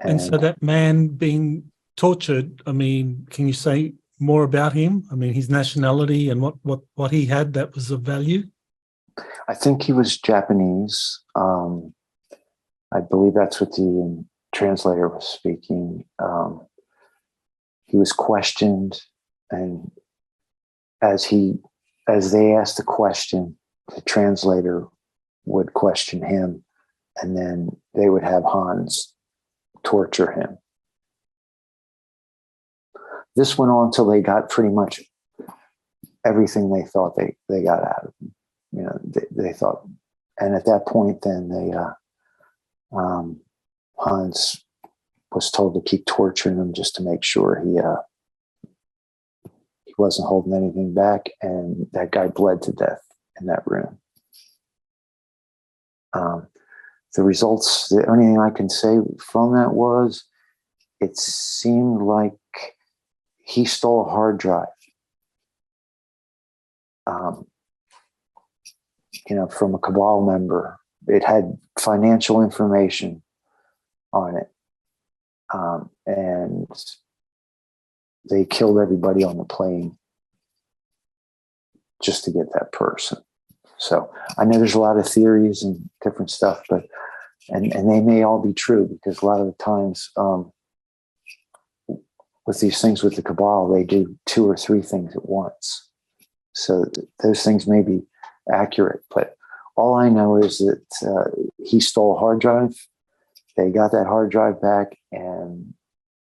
And so that man being tortured, I mean, can you say more about him? I mean, his nationality and what he had that was of value? I think he was Japanese. I believe that's what the translator was speaking. He was questioned, and as they asked the question, the translator would question him, and then they would have Hans torture him. This went on until they got pretty much everything they thought they got out of him. They thought, and at that point, then Hans was told to keep torturing him just to make sure he wasn't holding anything back, and that guy bled to death in that room. The results, the only thing I can say from that was, it seemed like he stole a hard drive. From a cabal member. It had financial information on it. And they killed everybody on the plane just to get that person. So I know there's a lot of theories and different stuff, but and they may all be true, because a lot of the times with these things with the cabal, they do 2 or 3 things at once. So those things may be accurate, but all I know is that he stole a hard drive. They got that hard drive back, and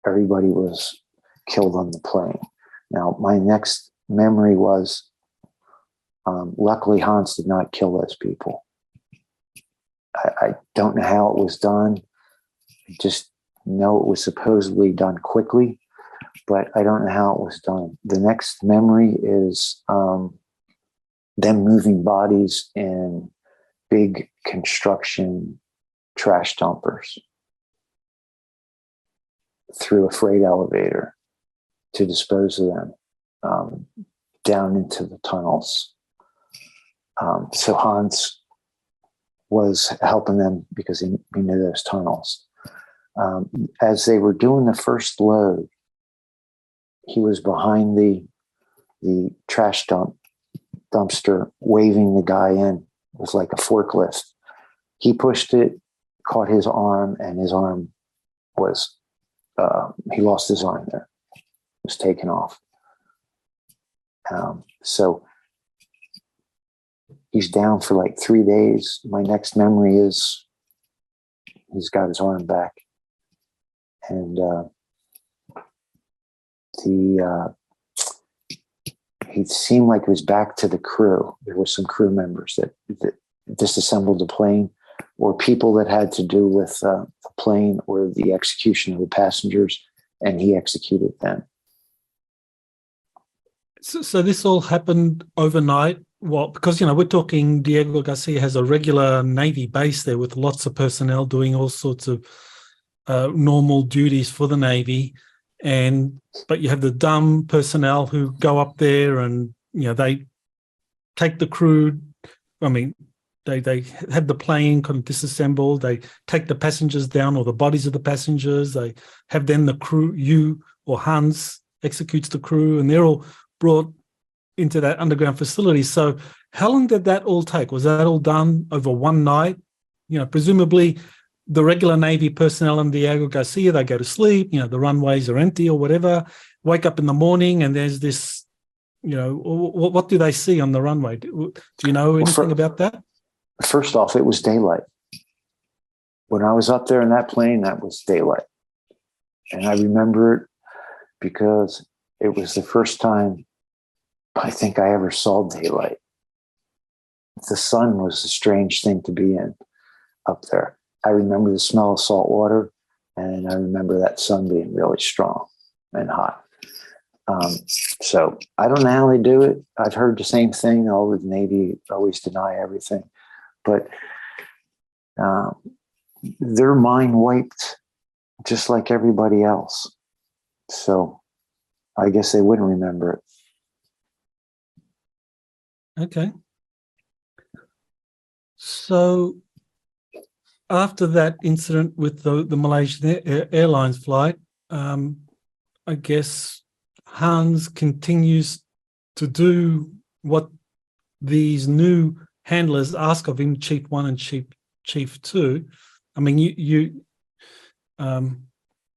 everybody was killed on the plane. Now, my next memory was, luckily Hans did not kill those people. I don't know how it was done. I just know it was supposedly done quickly, but I don't know how it was done. The next memory is them moving bodies in big construction trash dumpers through a freight elevator to dispose of them down into the tunnels. So Hans was helping them because he knew those tunnels. As they were doing the first load, he was behind the trash dumpster, waving the guy in. It was like a forklift. He pushed it, caught his arm, and his arm was, he lost his arm there. It was taken off. So he's down for like 3 days. My next memory is he's got his arm back. And he seemed like it was back to the crew. There were some crew members that disassembled the plane, or people that had to do with the plane or the execution of the passengers, and he executed them. So this all happened overnight. Well, because, we're talking Diego Garcia has a regular Navy base there with lots of personnel doing all sorts of normal duties for the Navy. But you have the dumb personnel who go up there and, they take the crew. I mean, they have the plane kind of disassembled. They take the passengers down, or the bodies of the passengers. They have then the crew, you or Hans executes the crew, and they're all brought into that underground facility. So how long did that all take? Was that all done over one night? Presumably the regular Navy personnel in Diego Garcia, they go to sleep, the runways are empty or whatever, wake up in the morning and there's this, what do they see on the runway? Do you know anything about that? First off, it was daylight. When I was up there in that plane, that was daylight. And I remember it because it was the first time I think I ever saw daylight. The sun was a strange thing to be in up there. I remember the smell of salt water, and I remember that sun being really strong and hot. So I don't know how they do it. I've heard the same thing. Over the Navy always deny everything, but their mind wiped just like everybody else. So I guess they wouldn't remember it. Okay. So after that incident with the Malaysian Airlines flight, I guess Hans continues to do what these new handlers ask of him, Chief 1 and Chief 2. I mean,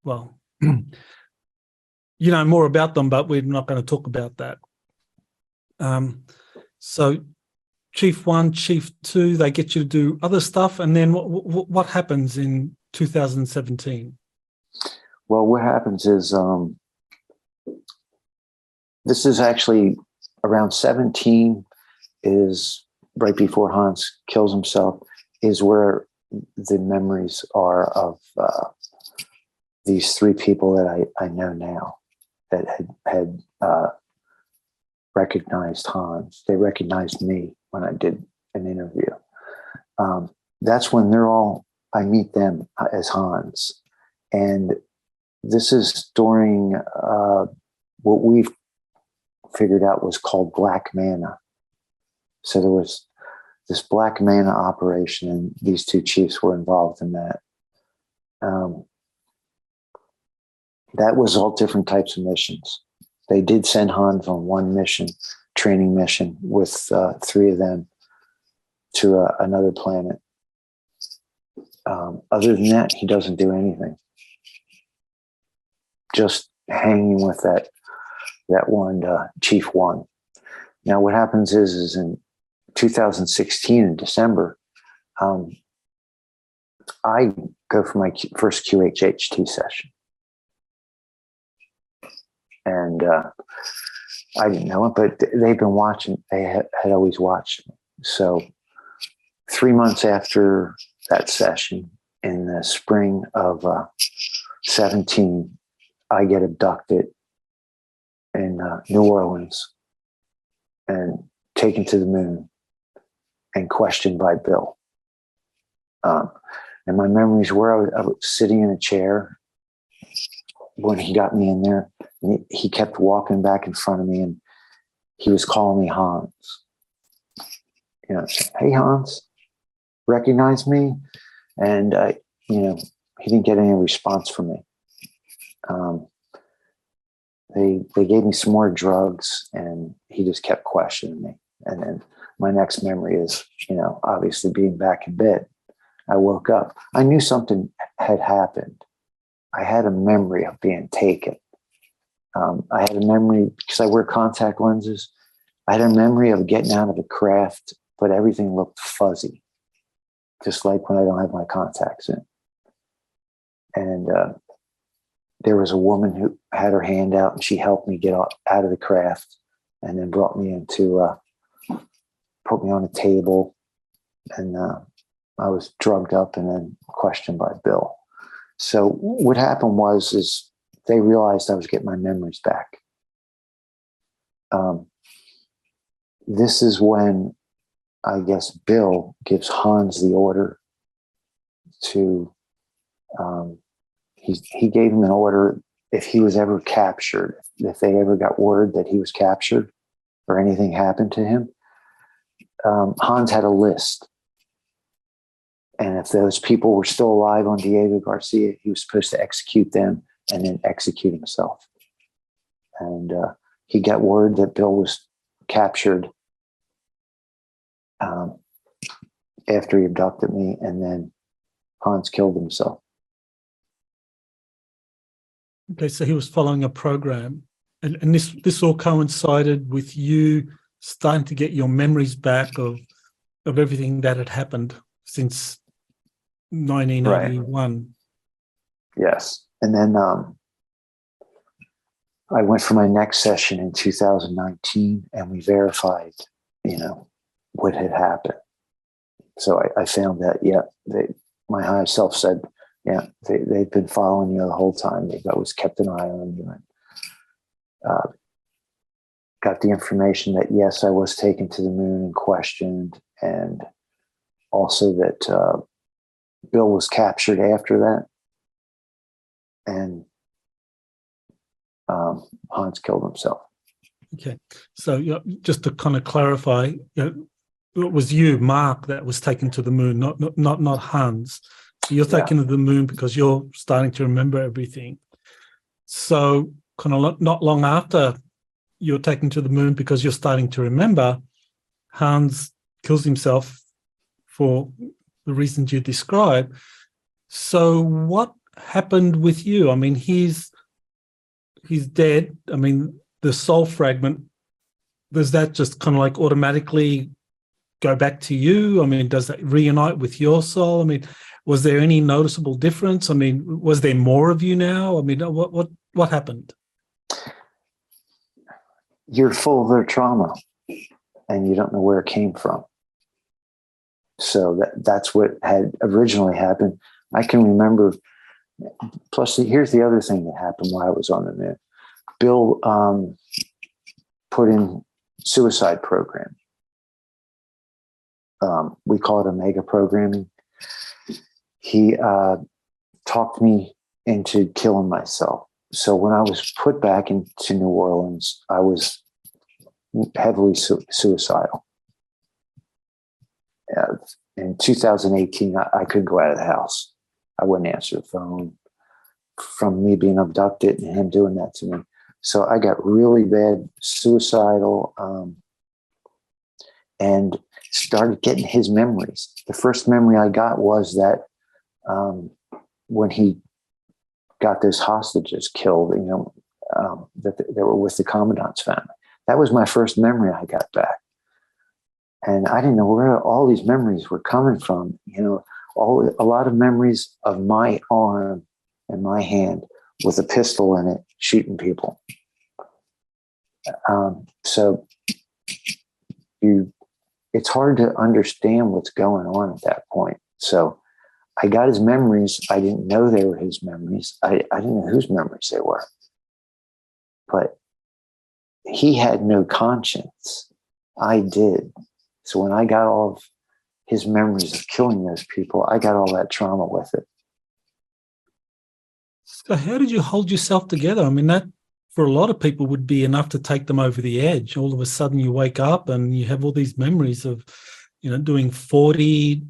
well, you know more about them, but we're not going to talk about that. So Chief 1, Chief 2, they get you to do other stuff, and then what happens in 2017? Well, what happens is this is actually around 17, is right before Hans kills himself, is where the memories are of these three people that I know now that had recognized Hans. They recognized me when I did an interview. That's when I meet them as Hans. And this is during what we've figured out was called Black Manna. So there was this Black Manna operation, and these two chiefs were involved in that. That was all different types of missions. They did send Hans on one mission, training mission, with three of them to another planet. Other than that, he doesn't do anything. Just hanging with that one Chief 1. Now, what happens is in 2016 in December, I go for my first QHHT session. And I didn't know it, but they've been watching. They had always watched me. So 3 months after that session, in the spring of 17, I get abducted in New Orleans and taken to the moon and questioned by Bill. And my memories were I was sitting in a chair when he got me in there. And he kept walking back in front of me, and he was calling me Hans. You know, saying, "Hey, Hans, recognize me?" And he didn't get any response from me. They gave me some more drugs, and he just kept questioning me. And then my next memory is, obviously being back in bed. I woke up. I knew something had happened. I had a memory of being taken. I had a memory, because I wear contact lenses, I had a memory of getting out of a craft, but everything looked fuzzy, just like when I don't have my contacts in. And there was a woman who had her hand out, and she helped me get out of the craft, and then brought me put me on a table, and I was drugged up and then questioned by Bill. So what happened is they realized I was getting my memories back. This is when, I guess, Bill gives Hans the order to, he gave him an order if he was ever captured, if they ever got word that he was captured or anything happened to him, Hans had a list. And if those people were still alive on Diego Garcia, he was supposed to execute them and then execute himself. And he got word that Bill was captured after he abducted me, and then Hans killed himself. Okay, so he was following a program, and this all coincided with you starting to get your memories back of everything that had happened since 1981. Right. Yes. And then I went for my next session in 2019 and we verified, what had happened. So I found that, my higher self said, they've been following you the whole time. They've always kept an eye on you. And got the information that, yes, I was taken to the moon and questioned. And also that Bill was captured after that. And Hans killed himself. Okay. So just to kind of clarify, it was you, Mark, that was taken to the moon, not Hans. So you're taken to the moon because you're starting to remember everything. So kind of not long after you're taken to the moon because you're starting to remember, Hans kills himself for the reasons you described. So what happened with you? I mean, he's dead. I mean, the soul fragment, does that just kind of like automatically go back to you? I mean, does that reunite with your soul? I mean, was there any noticeable difference? I mean, was there more of you now? I mean, what happened? You're full of their trauma and you don't know where it came from. So that's what had originally happened. I can remember, plus here's the other thing that happened while I was on the moon. Bill put in suicide program. We call it Omega programming. He talked me into killing myself. So when I was put back into New Orleans, I was heavily suicidal. In 2018, I couldn't go out of the house. I wouldn't answer the phone from me being abducted and him doing that to me. So I got really bad suicidal and started getting his memories. The first memory I got was that when he got those hostages killed, that they were with the commandant's family. That was my first memory I got back. And I didn't know where all these memories were coming from. A lot of memories of my arm and my hand with a pistol in it, shooting people. So it's hard to understand what's going on at that point. So I got his memories. I didn't know they were his memories. I didn't know whose memories they were. But he had no conscience. I did. So when I got all of his memories of killing those people, I got all that trauma with it. So how did you hold yourself together? I mean, that for a lot of people would be enough to take them over the edge. All of a sudden you wake up and you have all these memories of, doing 40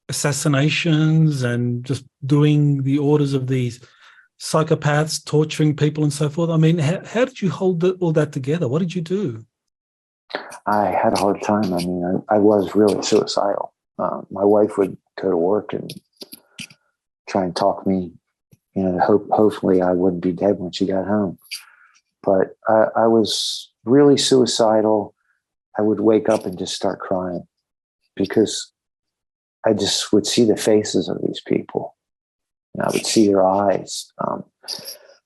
assassinations and just doing the orders of these psychopaths, torturing people and so forth. I mean, how did you hold all that together? What did you do? I had a hard time. I mean, I was really suicidal. My wife would go to work and try and talk me, hopefully I wouldn't be dead when she got home. But I was really suicidal. I would wake up and just start crying because I just would see the faces of these people. And I would see their eyes. A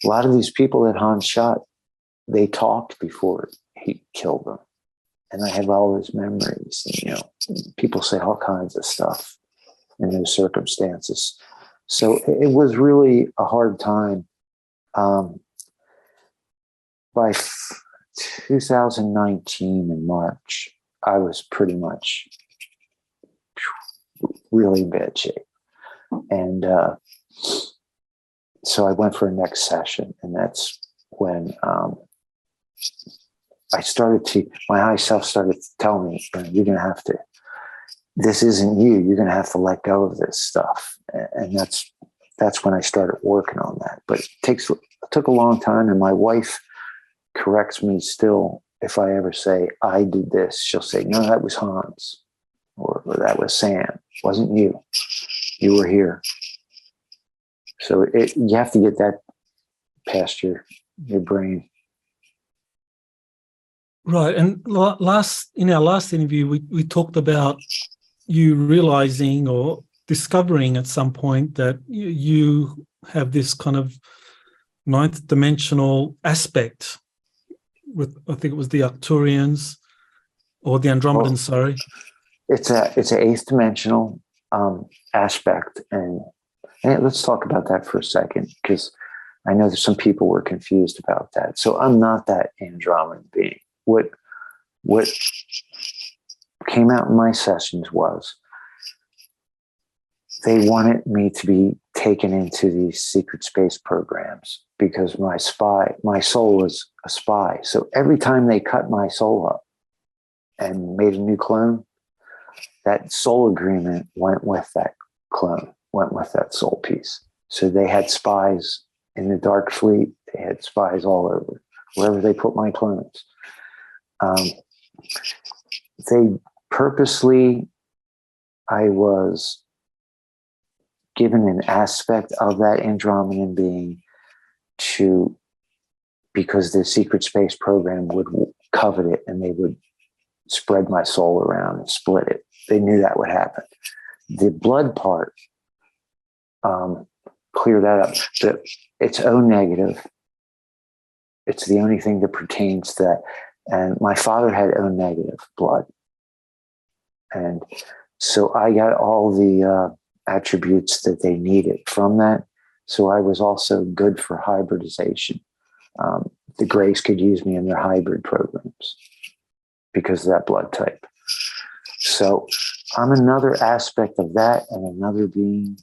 lot of these people that Hans shot, they talked before he killed them. And I have all those memories. And, people say all kinds of stuff in those circumstances. So it was really a hard time. By 2019 in March, I was pretty much really in bad shape. And so I went for a next session, and that's when my high self started to tell me, you're going to have to, this isn't you. You're going to have to let go of this stuff. And that's when I started working on that. But it took a long time. And my wife corrects me still. If I ever say, I did this, she'll say, no, that was Hans, or that was Sam. It wasn't you. You were here. So you have to get that past your brain. Right. And in our last interview, we talked about you realizing or discovering at some point that you have this kind of ninth dimensional aspect with, I think it was the Arcturians or the Andromedans, sorry. It's an eighth dimensional aspect, and let's talk about that for a second, because I know that some people were confused about that. So I'm not that Andromedan being. What came out in my sessions was they wanted me to be taken into these secret space programs because my soul was a spy. So every time they cut my soul up and made a new clone, that soul agreement went with that clone, went with that soul piece. So they had spies in the Dark Fleet. They had spies all over, wherever they put my clones. They purposely, I was given an aspect of that Andromedan being because the secret space program would covet it and they would spread my soul around and split it. They knew that would happen. The blood part, clear that up. It's O negative. It's the only thing that pertains to that. And my father had O negative blood. And so I got all the attributes that they needed from that. So I was also good for hybridization. The Greys could use me in their hybrid programs because of that blood type. So I'm another aspect of that and another being,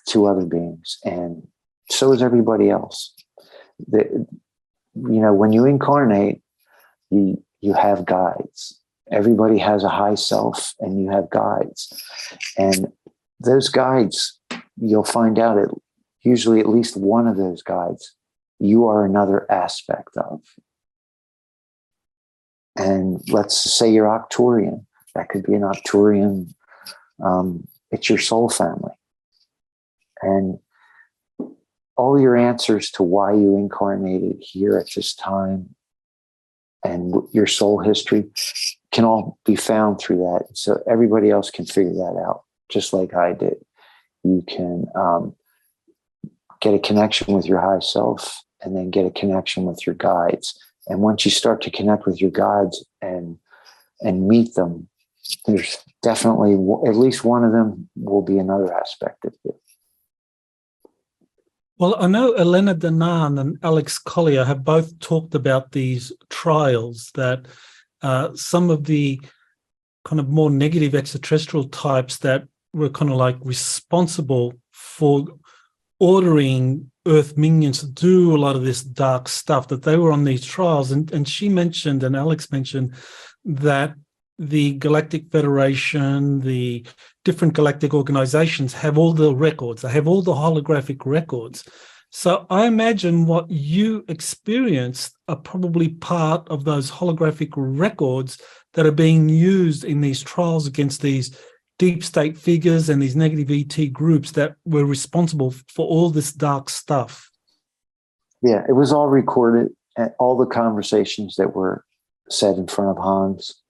two other beings. And so is everybody else. When you incarnate, you have guides. Everybody has a high self and you have guides. And those guides, you'll find out usually at least one of those guides, you are another aspect of. And let's say you're Arcturian. That could be an Arcturian. It's your soul family. And all your answers to why you incarnated here at this time and your soul history can all be found through that. So everybody else can figure that out, just like I did. You can get a connection with your high self and then get a connection with your guides. And once you start to connect with your guides and meet them, there's definitely at least one of them will be another aspect of you. Well, I know Elena Danan and Alex Collier have both talked about these trials that some of the kind of more negative extraterrestrial types that were kind of like responsible for ordering Earth minions to do a lot of this dark stuff, that they were on these trials. And she mentioned, and Alex mentioned, that the Galactic Federation, the different galactic organizations have all the records. They have all the holographic records. So I imagine what you experienced are probably part of those holographic records that are being used in these trials against these deep state figures and these negative ET groups that were responsible for all this dark stuff. Yeah, it was all recorded. All the conversations that were said in front of Hans,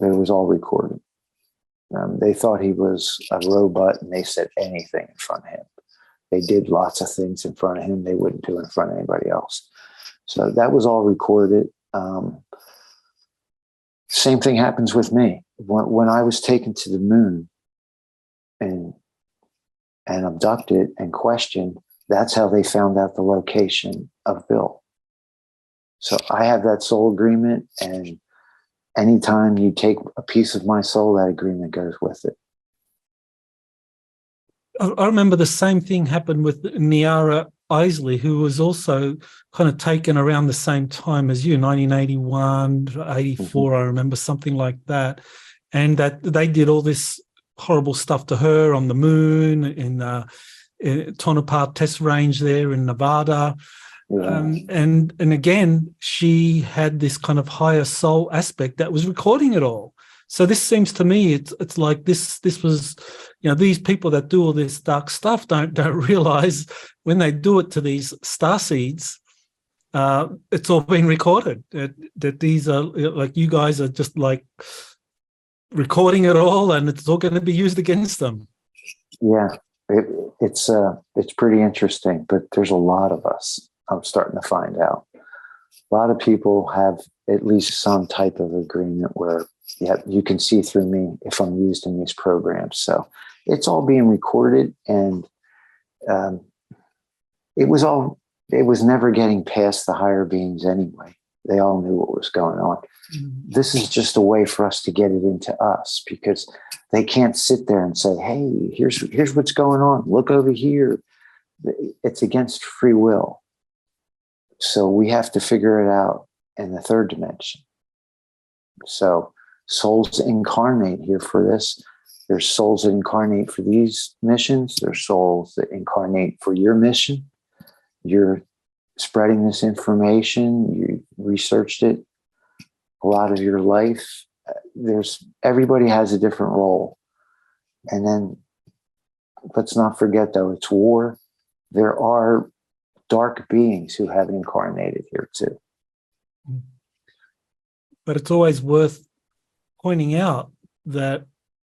it was all recorded. They thought he was a robot and they said anything in front of him. They did lots of things in front of him they wouldn't do in front of anybody else. So that was all recorded. Same thing happens with me. When I was taken to the moon and abducted and questioned, that's how they found out the location of Bill. So I have that soul agreement, and anytime you take a piece of my soul, that agreement goes with it. I remember the same thing happened with Niara Isley, who was also kind of taken around the same time as you, 1981, 84, I remember, something like that. And that they did all this horrible stuff to her on the moon, in Tonopah Test Range there in Nevada. Yeah. And again, she had this kind of higher soul aspect that was recording it all. So this seems to me, it's like this was, these people that do all this dark stuff don't realize when they do it to these starseeds, it's all been recorded. That these are like, you guys are just like recording it all, and it's all going to be used against them. Yeah, it's pretty interesting, but there's a lot of us. I'm starting to find out. A lot of people have at least some type of agreement where, yeah, you can see through me if I'm used in these programs. So it's all being recorded, and it was never getting past the higher beings anyway. They all knew what was going on. This is just a way for us to get it into us, because they can't sit there and say, hey, here's what's going on. Look over here. It's against free will. So we have to figure it out in the third dimension. So souls incarnate here for this. There's souls that incarnate for these missions. There's souls that incarnate for your mission. You're spreading this information. You researched it a lot of your life. Everybody has a different role. And then let's not forget, though, it's war. There are dark beings who have incarnated here too. But it's always worth pointing out that,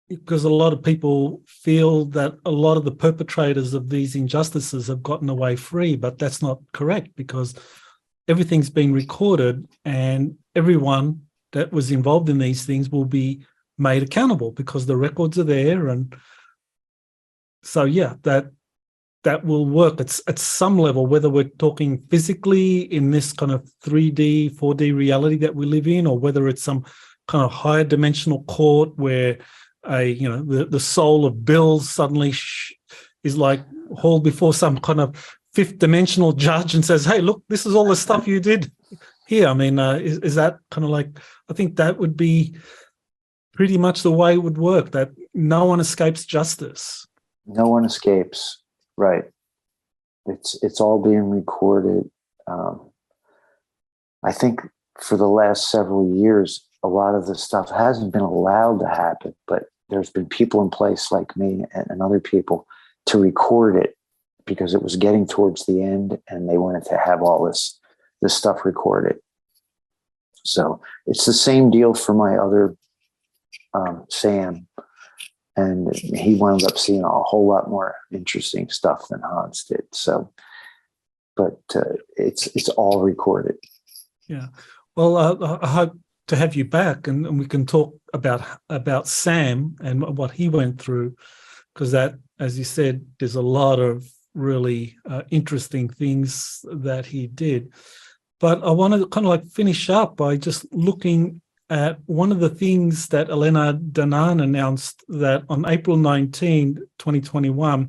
because a lot of people feel that a lot of the perpetrators of these injustices have gotten away free, but that's not correct, because everything's being recorded and everyone that was involved in these things will be made accountable because the records are there. And so, yeah, that will work at some level, whether we're talking physically in this kind of 3D, 4D reality that we live in, or whether it's some kind of higher dimensional court where the soul of Bill suddenly is like hauled before some kind of fifth dimensional judge and says, hey, look, this is all the stuff you did here. I mean, is that kind of like, I think that would be pretty much the way it would work, that no one escapes justice. No one escapes. Right. It's all being recorded. I think for the last several years, a lot of this stuff hasn't been allowed to happen, but there's been people in place like me and other people to record it, because it was getting towards the end and they wanted to have all this stuff recorded. So it's the same deal for my other Sam. And he wound up seeing a whole lot more interesting stuff than Hans did. So, but it's all recorded. Yeah. Well, I hope to have you back, and we can talk about Sam and what he went through, because that, as you said, there's a lot of really interesting things that he did. But I want to kind of like finish up by just looking at one of the things that Elena Danaan announced, that on April 19, 2021,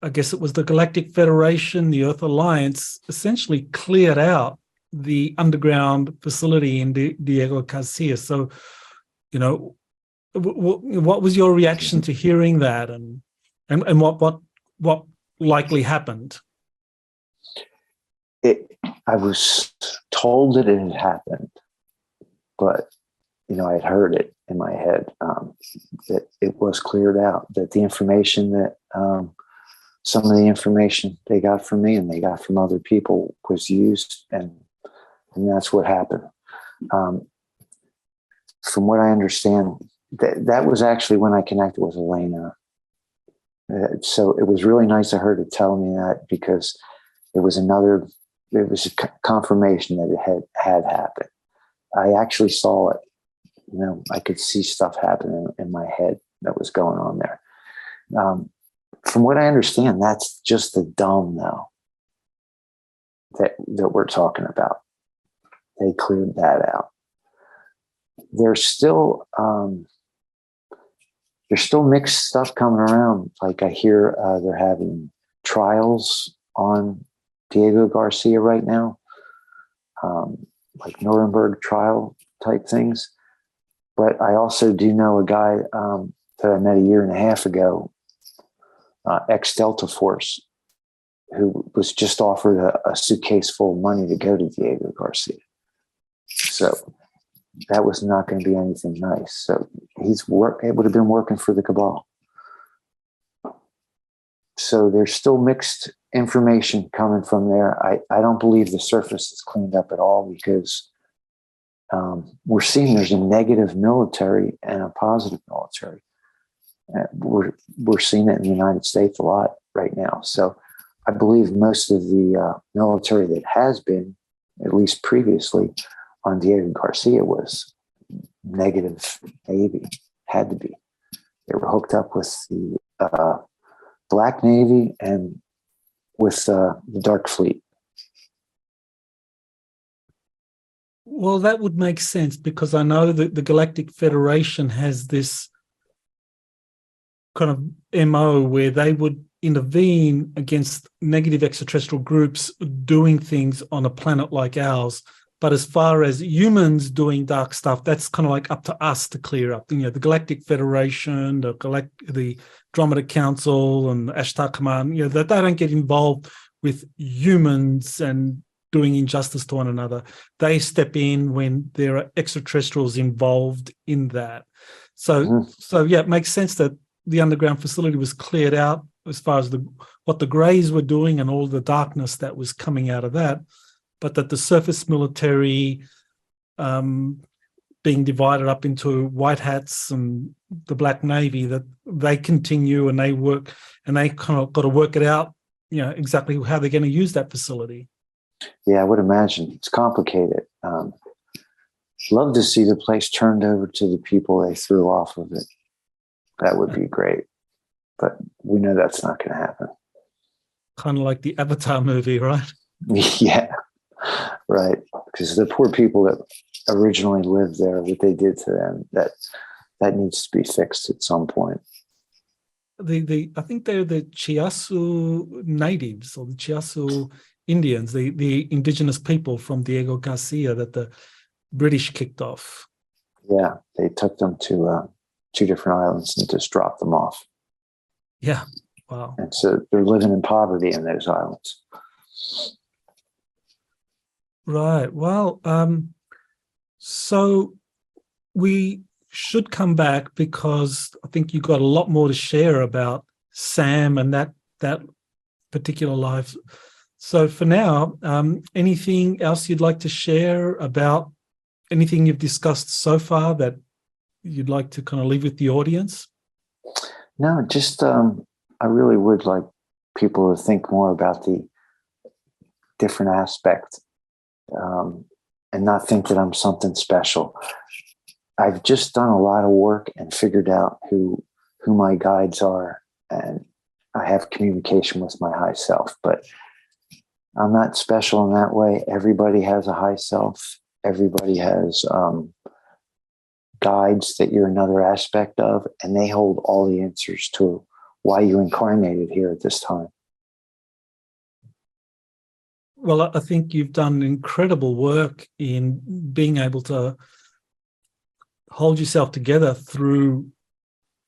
I guess it was the Galactic Federation, the Earth Alliance, essentially cleared out the underground facility in Diego Garcia. So, what was your reaction to hearing that, and what likely happened? I was told that it had happened, but I had heard it in my head, that it was cleared out, that the information that some of the information they got from me and they got from other people was used, and that's what happened. From what I understand, that was actually when I connected with Elena. So it was really nice of her to tell me that, because it was a confirmation that it had happened. I actually saw it. I could see stuff happening in my head that was going on there. From what I understand, that's just the dome, though, that we're talking about. They cleared that out. There's still mixed stuff coming around. Like I hear they're having trials on Diego Garcia right now, like Nuremberg trial type things. But I also do know a guy that I met a year and a half ago, ex-Delta Force, who was just offered a suitcase full of money to go to Diego Garcia. So that was not going to be anything nice. So it would have been working for the cabal. So there's still mixed information coming from there. I don't believe the surface is cleaned up at all, because we're seeing there's a negative military and a positive military. We're seeing it in the United States a lot right now. So I believe most of the military that has been, at least previously, on Diego Garcia was negative Navy, had to be. They were hooked up with the Black Navy and with the Dark Fleet. Well, that would make sense, because I know that the Galactic Federation has this kind of MO where they would intervene against negative extraterrestrial groups doing things on a planet like ours. But as far as humans doing dark stuff, that's kind of like up to us to clear up. You know, the Galactic Federation, the Andromeda Council, and the Ashtar Command, you know, that they don't get involved with humans and doing injustice to one another. They step in when there are extraterrestrials involved in that. So yeah, it makes sense that the underground facility was cleared out as far as what the Greys were doing and all the darkness that was coming out of that, but that the surface military being divided up into white hats and the Black Navy, that they continue and they work, and they kind of got to work it out, you know, exactly how they're going to use that facility. Yeah, I would imagine it's complicated. Love to see the place turned over to the people they threw off of it. That would be great. But we know that's not going to happen. Kind of like the Avatar movie, right? Yeah, right. Because the poor people that originally lived there, what they did to them, that needs to be fixed at some point. I think they're the Chiasu natives, or the Chiasu Indians, the indigenous people from Diego Garcia that the British kicked off. Yeah, they took them to 2 different islands and just dropped them off. Yeah, wow. And so they're living in poverty in those islands. Right. Well, so we should come back, because I think you've got a lot more to share about Sam and that particular life. So for now, anything else you'd like to share about anything you've discussed so far that you'd like to kind of leave with the audience? No, just I really would like people to think more about the different aspect and not think that I'm something special. I've just done a lot of work and figured out who my guides are, and I have communication with my high self, but I'm not special in that way. Everybody has a high self. Everybody has guides that you're another aspect of, and they hold all the answers to why you incarnated here at this time. Well, I think you've done incredible work in being able to hold yourself together through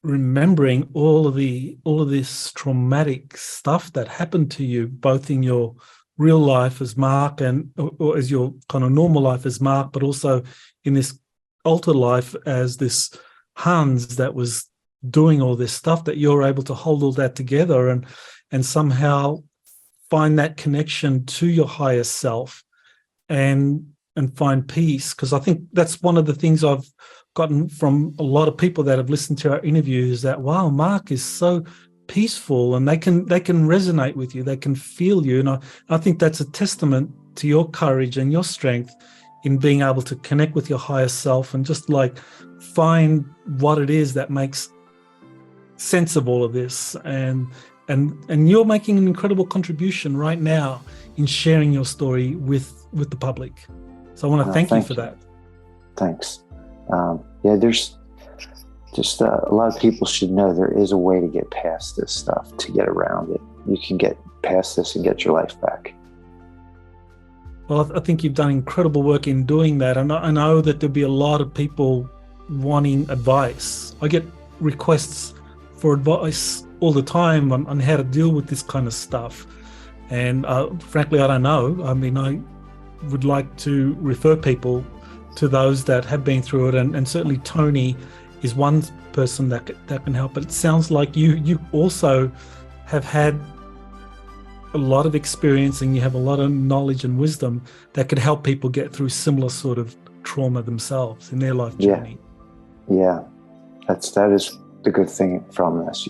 remembering all of this traumatic stuff that happened to you, both in your real life as Mark or as your kind of normal life as Mark, but also in this altered life as this Hans that was doing all this stuff, that you're able to hold all that together and somehow find that connection to your higher self and find peace. Because I think that's one of the things I've gotten from a lot of people that have listened to our interviews, that, wow, Mark is so peaceful, and they can resonate with you, they can feel you. And I think that's a testament to your courage and your strength in being able to connect with your higher self and just like find what it is that makes sense of all of this. And you're making an incredible contribution right now in sharing your story with the public. So I want to thank you for that. Thanks. Yeah, there's just a lot of people should know there is a way to get past this stuff, to get around it. You can get past this and get your life back. Well, I think you've done incredible work in doing that. And I know that there'll be a lot of people wanting advice. I get requests for advice all the time on how to deal with this kind of stuff. And frankly, I don't know. I mean, I would like to refer people to those that have been through it. And certainly Tony is one person that can help. But it sounds like you also have had a lot of experience, and you have a lot of knowledge and wisdom that could help people get through similar sort of trauma themselves in their life journey. Yeah, that is the good thing from this.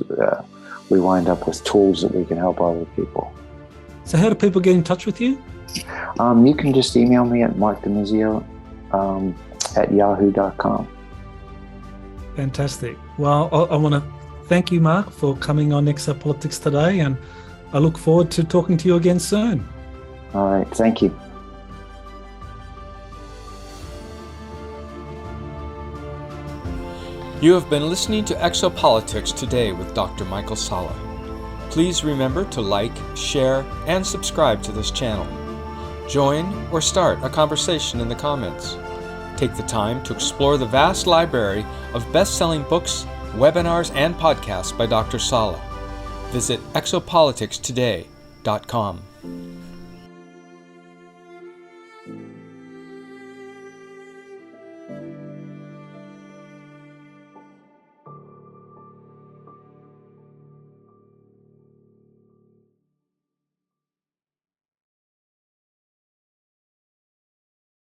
We wind up with tools that we can help other people. So how do people get in touch with you? You can just email me at markdomizio at yahoo.com. Fantastic. Well, I want to thank you, Mark, for coming on Exopolitics today, and I look forward to talking to you again soon. All right. Thank you. You have been listening to Exopolitics Today with Dr. Michael Salla. Please remember to like, share, and subscribe to this channel. Join or start a conversation in the comments. Take the time to explore the vast library of best-selling books, webinars, and podcasts by Dr. Salla. Visit exopoliticstoday.com.